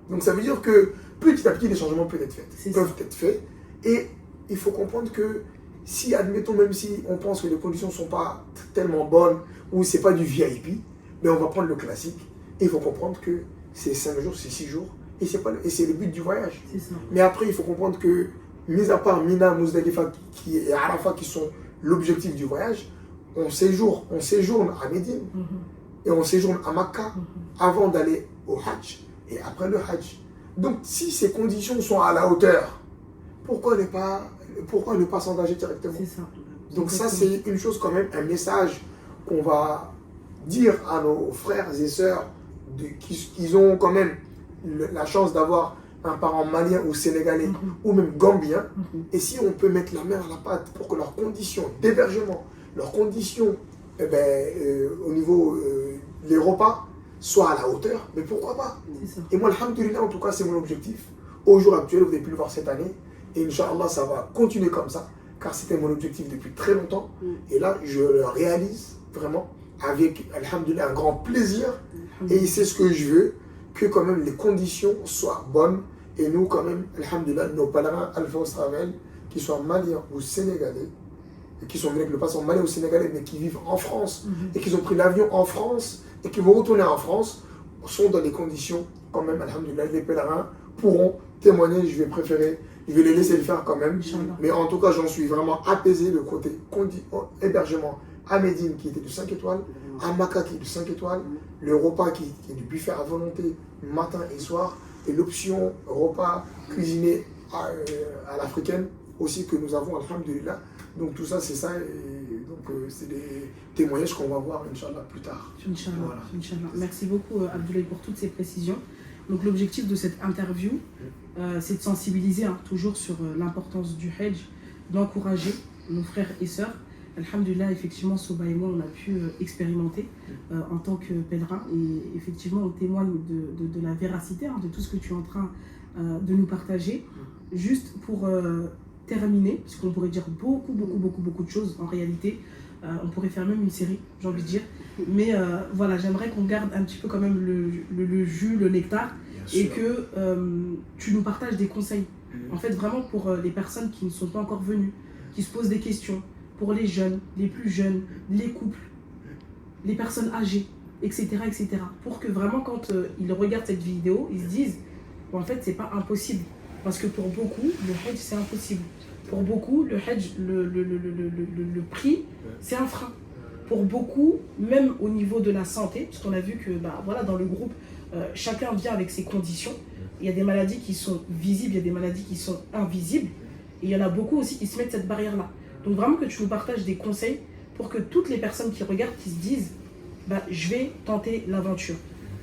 Donc ça veut dire que petit à petit, les changements peuvent être faits. Et il faut comprendre que si, admettons, même si on pense que les conditions ne sont pas tellement bonnes ou ce n'est pas du VIP, mais on va prendre le classique. Et il faut comprendre que c'est 5 jours, c'est 6 jours. Et c'est le but du voyage. Mais après, il faut comprendre que mis à part Mina, Muzdalifa et Arafat qui sont l'objectif du voyage, on séjourne à Médine et on séjourne à Makkah avant d'aller au Hajj et après le Hajj. Donc si ces conditions sont à la hauteur, pourquoi ne pas s'engager directement? C'est ça. Donc ça c'est une chose quand même, un message qu'on va dire à nos frères et sœurs qui ont quand même la chance d'avoir un parent malien ou sénégalais ou même gambien. Et si on peut mettre la main à la pâte pour que leurs conditions d'hébergement, leurs conditions au niveau des repas soient à la hauteur, mais pourquoi pas? Et moi, alhamdoulilah, en tout cas, c'est mon objectif. Au jour actuel, vous avez pu le voir cette année. Et Inch'Allah, ça va continuer comme ça, car c'était mon objectif depuis très longtemps. Et là, je le réalise vraiment avec, alhamdoulilah, un grand plaisir. Et c'est ce que je veux, que quand même les conditions soient bonnes. Et nous, quand même, alhamdoulilah, nos pèlerins Alpha Ravel, qui sont maliens ou sénégalais, et qui sont venus avec le passeport malien ou sénégalais, mais qui vivent en France, et qui ont pris l'avion en France, et qui vont retourner en France, sont dans des conditions, quand même, alhamdoulilah, les pèlerins pourront témoigner. Je vais les laisser le faire quand même. Mais en tout cas, j'en suis vraiment apaisé. Le côté hébergement à Médine, qui était de 5 étoiles, à Makkah, qui est de 5 étoiles, le repas qui est du buffet à volonté, matin et soir, et l'option repas cuisiné à l'africaine aussi que nous avons, alhamdoulilah. Donc tout ça, c'est ça, et donc c'est des témoignages qu'on va voir, Inch'Allah, plus tard. Inch'Allah, voilà. Inch'Allah. Merci beaucoup, Abdoulaye, pour toutes ces précisions. Donc l'objectif de cette interview, c'est de sensibiliser toujours sur l'importance du Hajj, d'encourager nos frères et sœurs. Alhamdulillah, effectivement, Soba et moi, on a pu expérimenter en tant que pèlerin. Et effectivement, on témoigne de la véracité de tout ce que tu es en train de nous partager. Juste pour terminer, puisqu'on pourrait dire beaucoup de choses en réalité. On pourrait faire même une série, j'ai envie de dire. Mais voilà, j'aimerais qu'on garde un petit peu quand même le jus, le nectar. Et que tu nous partages des conseils. En fait, vraiment pour les personnes qui ne sont pas encore venues, qui se posent des questions, pour les jeunes, les plus jeunes, les couples, les personnes âgées, etc. Pour que vraiment, quand ils regardent cette vidéo, ils se disent en fait, c'est pas impossible. Parce que pour beaucoup, le Hajj, c'est impossible. Pour beaucoup, le Hajj, le prix, c'est un frein. Pour beaucoup, même au niveau de la santé, parce qu'on a vu que voilà, dans le groupe, chacun vient avec ses conditions. Il y a des maladies qui sont visibles, il y a des maladies qui sont invisibles. Et il y en a beaucoup aussi qui se mettent cette barrière-là. Donc vraiment que tu nous partages des conseils pour que toutes les personnes qui regardent, qui se disent je vais tenter l'aventure.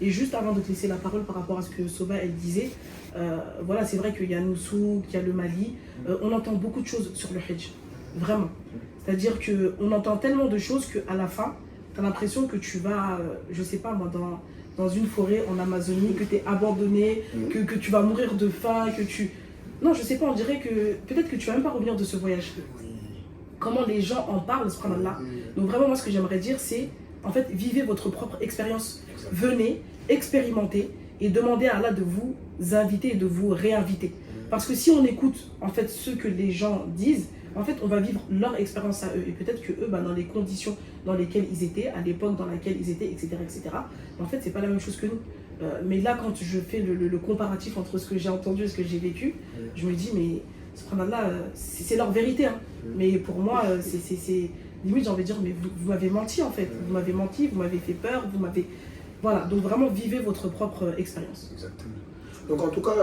Et juste avant de te laisser la parole par rapport à ce que Soba elle disait, voilà, c'est vrai qu'il y a Noussou, qu'il y a le Mali, on entend beaucoup de choses sur le Hajj, vraiment. C'est-à-dire qu'on entend tellement de choses qu'à la fin, tu as l'impression que tu vas, je sais pas moi, dans une forêt en Amazonie, que tu es abandonné, que tu vas mourir de faim, que tu... Non, je sais pas, on dirait que peut-être que tu vas même pas revenir de ce voyage. Comment les gens en parlent, subhanallah. Donc vraiment, moi, ce que j'aimerais dire, c'est, en fait, vivez votre propre expérience. Venez, expérimentez et demandez à Allah de vous inviter et de vous réinviter. Parce que si on écoute, en fait, ce que les gens disent, en fait, on va vivre leur expérience à eux. Et peut-être que eux, dans les conditions dans lesquelles ils étaient, à l'époque dans laquelle ils étaient, etc., en fait, c'est pas la même chose que nous. Mais là, quand je fais le comparatif entre ce que j'ai entendu et ce que j'ai vécu, je me dis, mais subhanallah, c'est leur vérité. Mais pour moi, c'est limite, j'ai envie de dire, mais vous m'avez menti en fait. Vous m'avez menti, vous m'avez fait peur, vous m'avez... Voilà, donc vraiment, vivez votre propre expérience. Exactement. Donc en tout cas,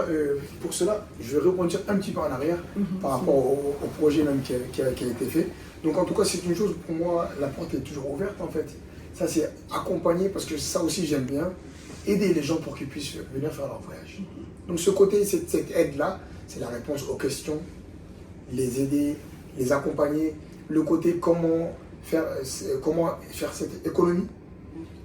pour cela, je vais rebondir un petit peu en arrière par rapport au projet même qui a été fait. Donc en tout cas, c'est une chose, pour moi, la porte est toujours ouverte en fait. Ça, c'est accompagner, parce que ça aussi, j'aime bien, aider les gens pour qu'ils puissent venir faire leur voyage. Donc ce côté, cette aide-là, c'est la réponse aux questions, les aider, les accompagner, le côté comment faire cette économie,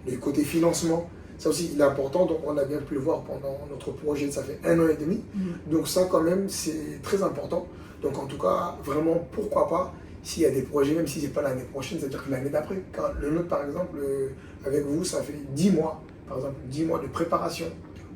le côté financement, ça aussi il est important, donc on a bien pu le voir pendant notre projet, ça fait 1 an et demi, donc ça quand même c'est très important. Donc en tout cas, vraiment pourquoi pas, s'il y a des projets, même si ce n'est pas l'année prochaine, c'est-à-dire que l'année d'après, car le nôtre par exemple, avec vous, ça fait 10 mois, par exemple 10 mois de préparation,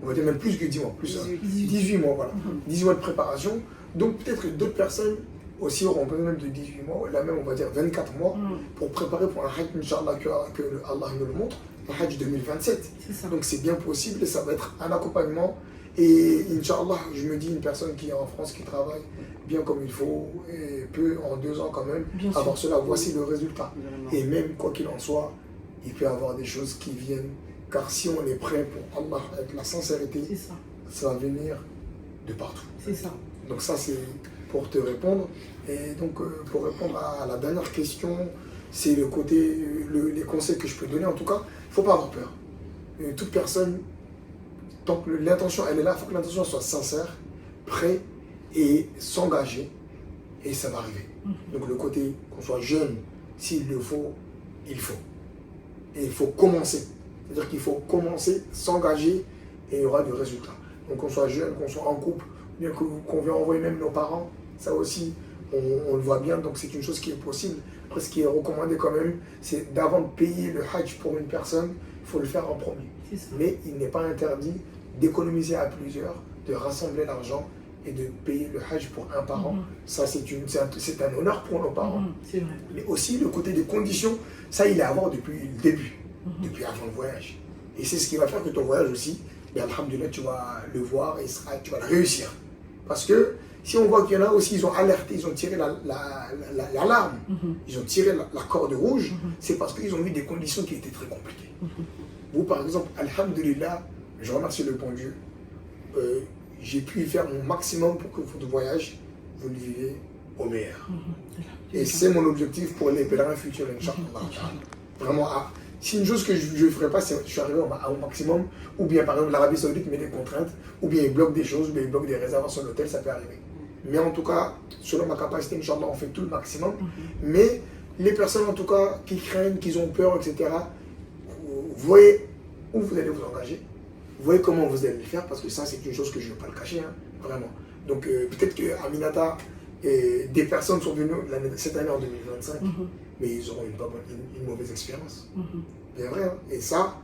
on va dire même plus que 10 mois, plus 18 mois, voilà, 18 mois de préparation, donc peut-être que d'autres personnes aussi auront besoin même de 18 mois, là même on va dire 24 mois, pour préparer pour un Hajj, Inch'Allah, que Allah nous le montre, un Hajj 2027. Donc c'est bien possible et ça va être un accompagnement Et Inch'Allah, je me dis, une personne qui est en France, qui travaille bien comme il faut, et peut en 2 ans quand même avoir cela. Voici le résultat. Et même quoi qu'il en soit, il peut y avoir des choses qui viennent. Car si on est prêt pour Allah, avec la sincérité, ça va venir de partout. C'est ça. Donc ça, c'est pour te répondre. Et donc, pour répondre à la dernière question, c'est le côté, les conseils que je peux donner. En tout cas, il ne faut pas avoir peur. Toute personne, tant que l'intention, elle est là, il faut que l'intention soit sincère, prêt et s'engager. Et ça va arriver. Donc le côté, qu'on soit jeune, s'il le faut, il faut. Et il faut commencer. C'est-à-dire qu'il faut commencer, s'engager et il y aura du résultat. Donc qu'on soit jeune, qu'on soit en couple, bien qu'on veut envoyer même nos parents, ça aussi, on le voit bien, donc c'est une chose qui est possible. Après, ce qui est recommandé quand même, c'est d'avant de payer le hajj pour une personne, il faut le faire en premier. Mais il n'est pas interdit d'économiser à plusieurs, de rassembler l'argent et de payer le hajj pour un parent. Ça, c'est un honneur pour nos parents. C'est vrai. Mais aussi, le côté des conditions, ça, il est à avoir depuis le début, depuis avant le voyage. Et c'est ce qui va faire que ton voyage aussi, mais alhamdoulilah, tu vas le voir et tu vas le réussir. Parce que si on voit qu'il y en a aussi, ils ont alerté, ils ont tiré l'alarme, ils ont tiré la corde rouge, c'est parce qu'ils ont eu des conditions qui étaient très compliquées. Vous, par exemple, alhamdoulilah, je remercie le bon Dieu, j'ai pu faire mon maximum pour que votre voyage, vous le vivez au meilleur. Et c'est mon objectif pour les pèlerins futurs, Inch'Allah. Vraiment, si une chose que je ne ferai pas, c'est je suis arrivé au maximum, ou bien par exemple l'Arabie Saoudite met des contraintes, ou bien ils bloquent des choses, ou bien ils bloquent des réservations d'hôtel, ça peut arriver. Mais en tout cas, selon ma capacité, Inch'Allah, on fait tout le maximum. Mais les personnes en tout cas qui craignent, qui ont peur, etc., vous voyez où vous allez vous engager, vous voyez comment vous allez le faire, parce que ça c'est une chose que je ne vais pas le cacher, hein, vraiment. Donc peut-être que Aminata, des personnes sont venues cette année en 2025, mais ils auront une mauvaise expérience. Bien vrai, hein. Et ça,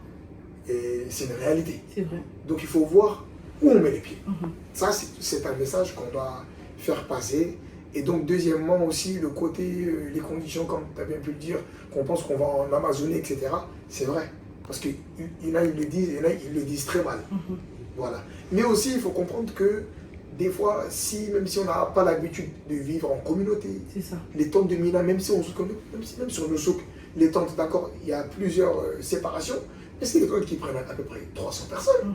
c'est une réalité. C'est vrai. Donc il faut voir où on met les pieds. Ça, c'est un message qu'on doit faire passer. Et donc deuxièmement aussi, le côté, les conditions, comme tu as bien pu le dire, qu'on pense qu'on va en Amazonie, etc. C'est vrai. Parce qu'il y en a, ils le disent, et là, ils le disent très mal. Voilà. Mais aussi, il faut comprendre que des fois, même si on n'a pas l'habitude de vivre en communauté, les tentes de Mina, même si on se connaît, même sur le souk, les tentes, d'accord, il y a plusieurs séparations, mais c'est des tentes qui prennent à peu près 300 personnes.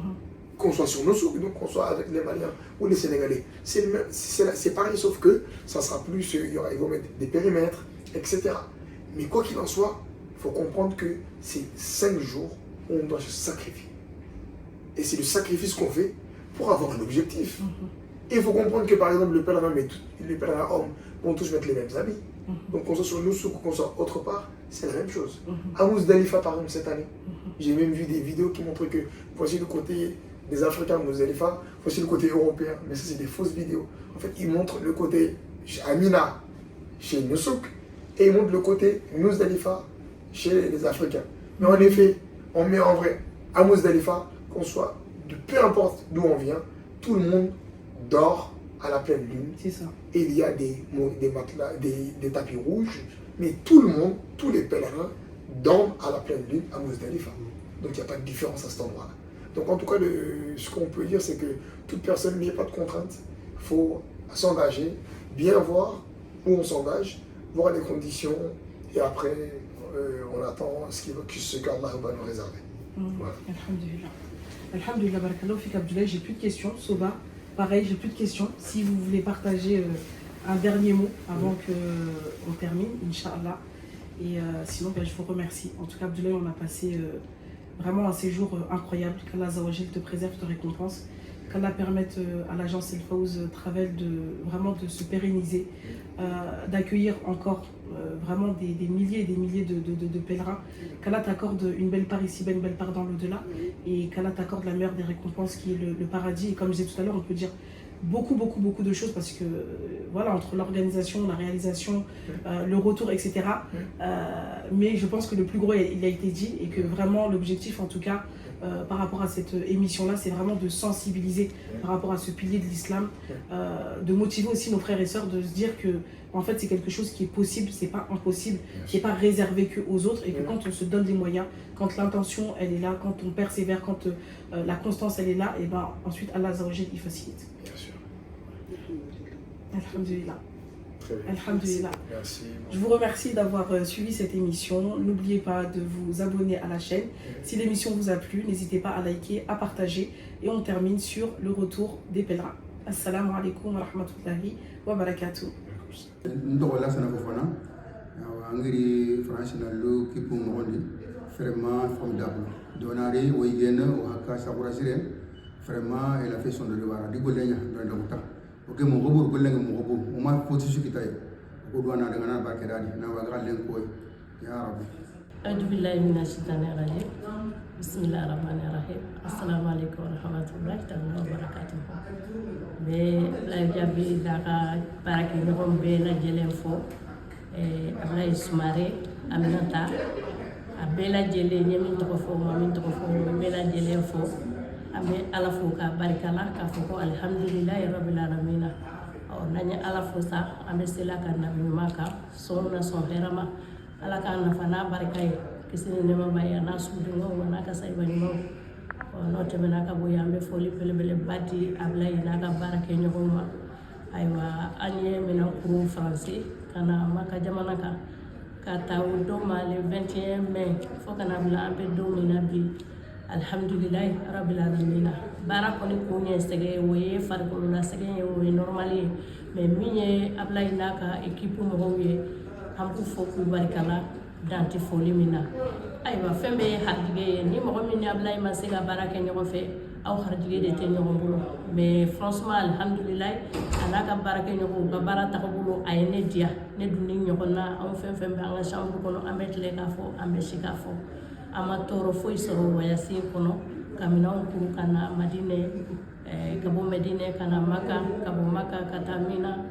Qu'on soit sur nos souks, donc qu'on soit avec les Maliens ou les Sénégalais. C'est pareil, sauf que ça sera plus, ils vont mettre des périmètres, etc. Mais quoi qu'il en soit, il faut comprendre que c'est 5 jours où on doit se sacrifier. Et c'est le sacrifice qu'on fait pour avoir un objectif. Et il faut comprendre que par exemple, les pèlerins hommes vont tous mettre les mêmes habits. Donc qu'on soit sur nos souks ou qu'on soit autre part, c'est la même chose. À Mousdalifa, par exemple, cette année, j'ai même vu des vidéos qui montrent que voici le côté des Africains à Mousdalifa, voici le côté européen. Mais ça, c'est des fausses vidéos. En fait, ils montrent le côté à Mina, chez nos souks, et ils montrent le côté Mousdalifa chez les Africains. Mais en effet, on met en vrai à Mousdalifa, qu'on soit, peu importe d'où on vient, tout le monde dort à la pleine lune. C'est ça. Et il y a des matelas, des tapis rouges, mais tout le monde, tous les pèlerins dorment à la pleine lune à Mousdalifa. Donc il n'y a pas de différence à cet endroit-là. Donc en tout cas, ce qu'on peut dire, c'est que toute personne n'y a pas de contrainte. Il faut s'engager, bien voir où on s'engage, voir les conditions, et après, on attend ce qu'Allah va nous réserver. Voilà. Alhamdulillah. Alhamdulillah, barakallahu fik Abdoulaye, j'ai plus de questions. Soba, pareil, j'ai plus de questions. Si vous voulez partager un dernier mot avant qu'on termine, Inch'Allah. Et sinon, je vous remercie. En tout cas, Abdoulaye, on a passé vraiment un séjour incroyable. Qu'Allah Azawajal te préserve, te récompense. Qu'Allah permette à l'agence El Fawz Travel vraiment de se pérenniser, d'accueillir encore vraiment des milliers et des milliers de pèlerins. Qu'Allah t'accorde une belle part ici-bas, une belle part dans l'au-delà, et qu'Allah t'accorde la meilleure des récompenses qui est le paradis. Et comme je disais tout à l'heure, on peut dire beaucoup de choses parce que voilà, entre l'organisation, la réalisation, le retour, etc. Mais je pense que le plus gros, il a été dit, et que vraiment l'objectif, en tout cas, par rapport à cette émission-là, c'est vraiment de sensibiliser par rapport à ce pilier de l'islam, de motiver aussi nos frères et sœurs, de se dire que en fait c'est quelque chose qui est possible, c'est pas impossible, qui n'est pas réservé qu'aux autres, et que quand on se donne des moyens, quand l'intention elle est là, quand on persévère, quand la constance elle est là, et ben ensuite Allah Azza wa Jal il facilite. Bien sûr. Alhamdulillah. Très bien. Alhamdulillah. Merci. Je vous remercie d'avoir suivi cette émission. N'oubliez pas de vous abonner à la chaîne. Si l'émission vous a plu, n'hésitez pas à liker, à partager. Et on termine sur le retour des pèlerins. Assalamu alaikum wa rahmatullahi wa barakatuh. Ndogola sana kofana angiri franchement lo kipu ngondi vraiment formidable donari woyena wa ka sabura sire vraiment elle a fait son devoir di golenya do ndota oke mo gobo golenga mo gobo o ma poti sukitay ko do na daga na barkedadi na wa galen ko ya rabbi أعوذ بالله من الشيطان الرجيم بسم الله الرحمن الرحيم السلام عليكم ورحمة الله تعالى وبركاته لا جابي داكا بارك نقوم بين جلين فو أبلاي سماري أمينتا أبلا جلين يمين تقفو مامين تقفو بلا جلين فو أمي على فوكا بارك الله كفوكو الحمد لله رب العالمين أو نانيا على فوسا أمي سلاكا نبي ماكا سونا سوهرما ala ka nafana barika ye kisi ni nɛma ba ye n'a sudunŋo wa n'a ka sayiba ɲumanw n'o tɛmɛna ka bɔ yen an bɛ foli belebeleba di Ablaye n'a ka baarakɛɲɔgɔnw ma ayiwa an ye minɛn kuru faransi ka na Maka jamana kan ka taa o don ma le 21 mai fo ka na bila an bɛ don min na bi alhamdulilayi rabbil alamina baara kɔni kun ye sɛgɛn ye o ye farikolola sɛgɛn ye o ye normal ye mais min ye Ablaye n'a ka équipe mɔgɔw ye an b'u fo k'u barikala danti foli min na ayiwa fɛn bɛɛ ye harijige ye ni mɔgɔ min ni Ablaye ma se ka baara kɛ ɲɔgɔn fɛ aw harijige de tɛ ɲɔgɔn bolo mais franchement alhamdulilayi a n'a ka baarakɛɲɔgɔnw u ka baara tagabolo a ye ne diya ne dun ni ɲɔgɔn na anw fɛn fɛn bɛ an ka chambre kɔnɔ an bɛ tile k'a fɔ an bɛ si k'a fɔ an ma tɔɔrɔ foyi sɔrɔ voyage in kɔnɔ ka minɛnw kuru ka na Madinɛ ka bɔ Medina ka na Maka ka bɔ Maka ka taa Mina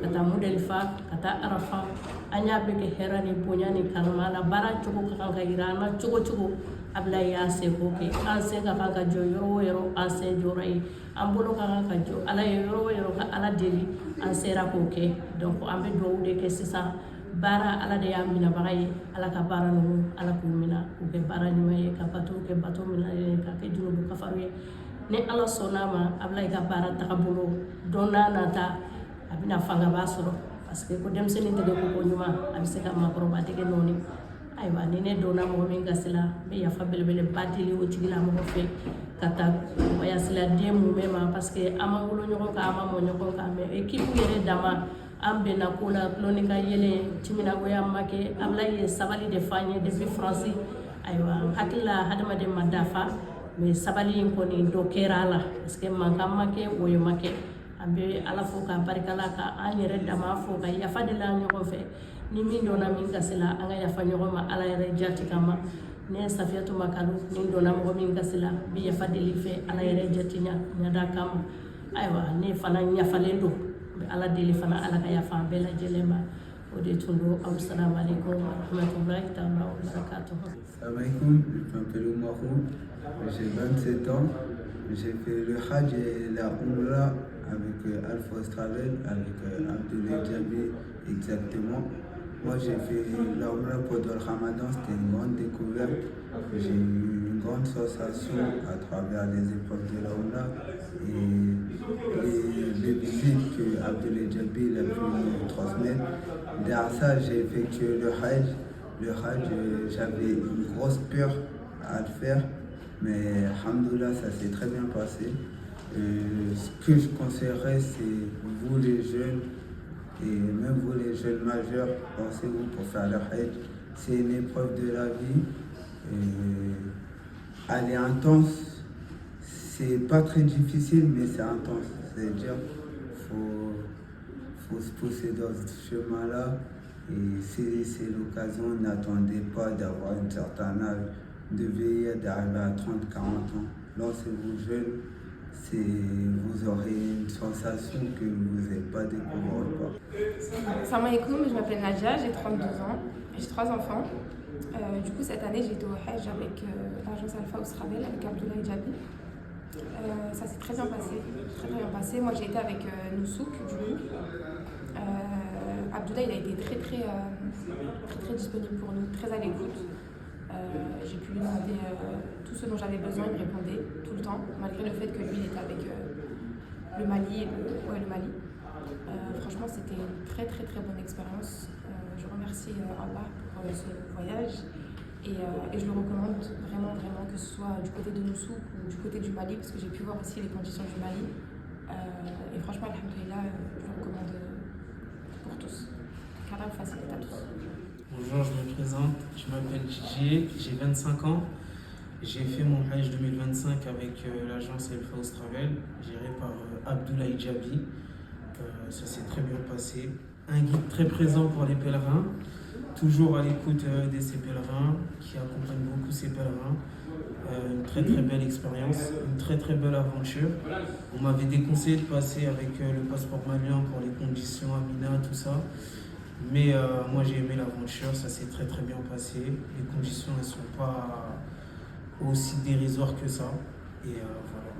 ka taa Mudalifa ka taa Arafa an y'a bɛɛ kɛ hɛrɛ ni bonya ni karama la baara cogo ka kan ka yira an na cogo cogo Ablaye y'a seko kɛ an sen ka kan ka jɔ yɔrɔ o yɔrɔ an sen jɔra ye an bolo ka kan ka jɔ Ala ye yɔrɔ o yɔrɔ ka Ala deli an sera k'o kɛ donc an bɛ dugawu de kɛ sisan baara Ala de y'a minabaga ye Ala ka baara ninnu Ala k'u mina k'u kɛ baara ɲuman ye ka bato kɛ bato mina ye ka kɛ junubu kafaru ye ni Ala sɔnn'a ma Ablaye ka baara tagabolo don n'a nata a bɛna fangaba sɔrɔ parce que ko denmisɛnnin tɛgɛ ko ɲuman a bɛ se ka maakɔrɔba tɛgɛ nɔɔni ayiwa ni ne donna mɔgɔ min gasi la n bɛ yafa belebeleba deli o tigilamɔgɔ fɛ ka taa voyage la den mun bɛ ma parce que an ma wolo ɲɔgɔn kan an ma mɔ ɲɔgɔn kan mais équipe yɛrɛ dama an bɛnna ko la tuloni ka yɛlɛ timinagoya ma kɛ Ablaye ye sabali de f'an ye depuis France ayiwa n hakili la hadamaden ma dafa mais sabali in kɔni dɔ kɛra a la parce que mankan ma kɛ woyo ma kɛ an bɛ Ala fo k'a barikala ka an yɛrɛ dama fo ka yafa deli an ɲɔgɔn fɛ ni min donna min gasi la an ka yafa ɲɔgɔn ma Ala yɛrɛ jati kama ne Safiyatu Makalu ni donna mɔgɔ min gasi la n bɛ yafa deli fɛ Ala yɛrɛ jati ɲada kama ayiwa ne fana yafalen don n bɛ Ala deli fana Ala ka yafa an bɛɛ lajɛlen ma o de tun don assalamu alaikum wa rahmatullahi ta'ala wa barakatuh. Salam alaikum, je m'appelle Oumarou, j'ai 27 ans, j'ai fait le Hajj et la Umrah avec Alphonse Travel, avec Abdoulaye Djabi exactement. Moi j'ai fait la Umrah pendant le Ramadan, c'était une grande découverte. J'ai eu une grande sensation à travers les épreuves de la Umrah et les visites que Abdoulaye Djabi a pu nous transmettre. Derrière ça, j'ai effectué le Hajj. Le Hajj, j'avais une grosse peur à le faire, mais alhamdoulilah, ça s'est très bien passé. Ce que je conseillerais, c'est vous les jeunes, et même vous les jeunes majeurs, pensez-vous pour faire le Hajj. C'est une épreuve de la vie. Elle est intense. C'est pas très difficile, mais c'est intense. C'est-à-dire faut se pousser dans ce chemin-là. Et si c'est l'occasion, n'attendez pas d'avoir un certain âge, de veiller d'arriver à 30-40 ans. Lancez-vous jeune, vous aurez une sensation que vous n'avez pas découvert encore. Salam alaikum, je m'appelle Nadia, j'ai 32 ans, j'ai 3 enfants. Du coup, cette année, j'ai été au Hajj avec l'agence Alpha Austravel, avec Abdoulaye Jabi. Ça s'est très bien passé, très bien passé. Moi, j'ai été avec Noussouk, du coup. Abdoulaye, il a été très disponible pour nous, très à l'écoute. J'ai pu lui demander tout ce dont j'avais besoin, il me répondait tout le temps, malgré le fait que lui, il était avec le Mali. Franchement, c'était une très bonne expérience. Je remercie Allah pour ce voyage et je le recommande vraiment, que ce soit du côté de Noussouk ou du côté du Mali, parce que j'ai pu voir aussi les conditions du Mali. Et franchement, alhamdoulilah, je le recommande pour tous. Qu'Allah facilite à tous. Bonjour, je me présente, je m'appelle Gigi, j'ai 25 ans. J'ai fait mon Hajj 2025 avec l'agence Alpha Austravel, gérée par Abdoulaye Jabi. Ça s'est très bien passé. Un guide très présent pour les pèlerins, toujours à l'écoute de ces pèlerins, qui accompagne beaucoup ces pèlerins. Une très belle expérience, une très belle aventure. On m'avait déconseillé de passer avec le passeport malien pour les conditions Amina, tout ça. Mais moi j'ai aimé l'aventure, ça s'est très bien passé. Les conditions ne sont pas aussi dérisoires que ça. Et voilà.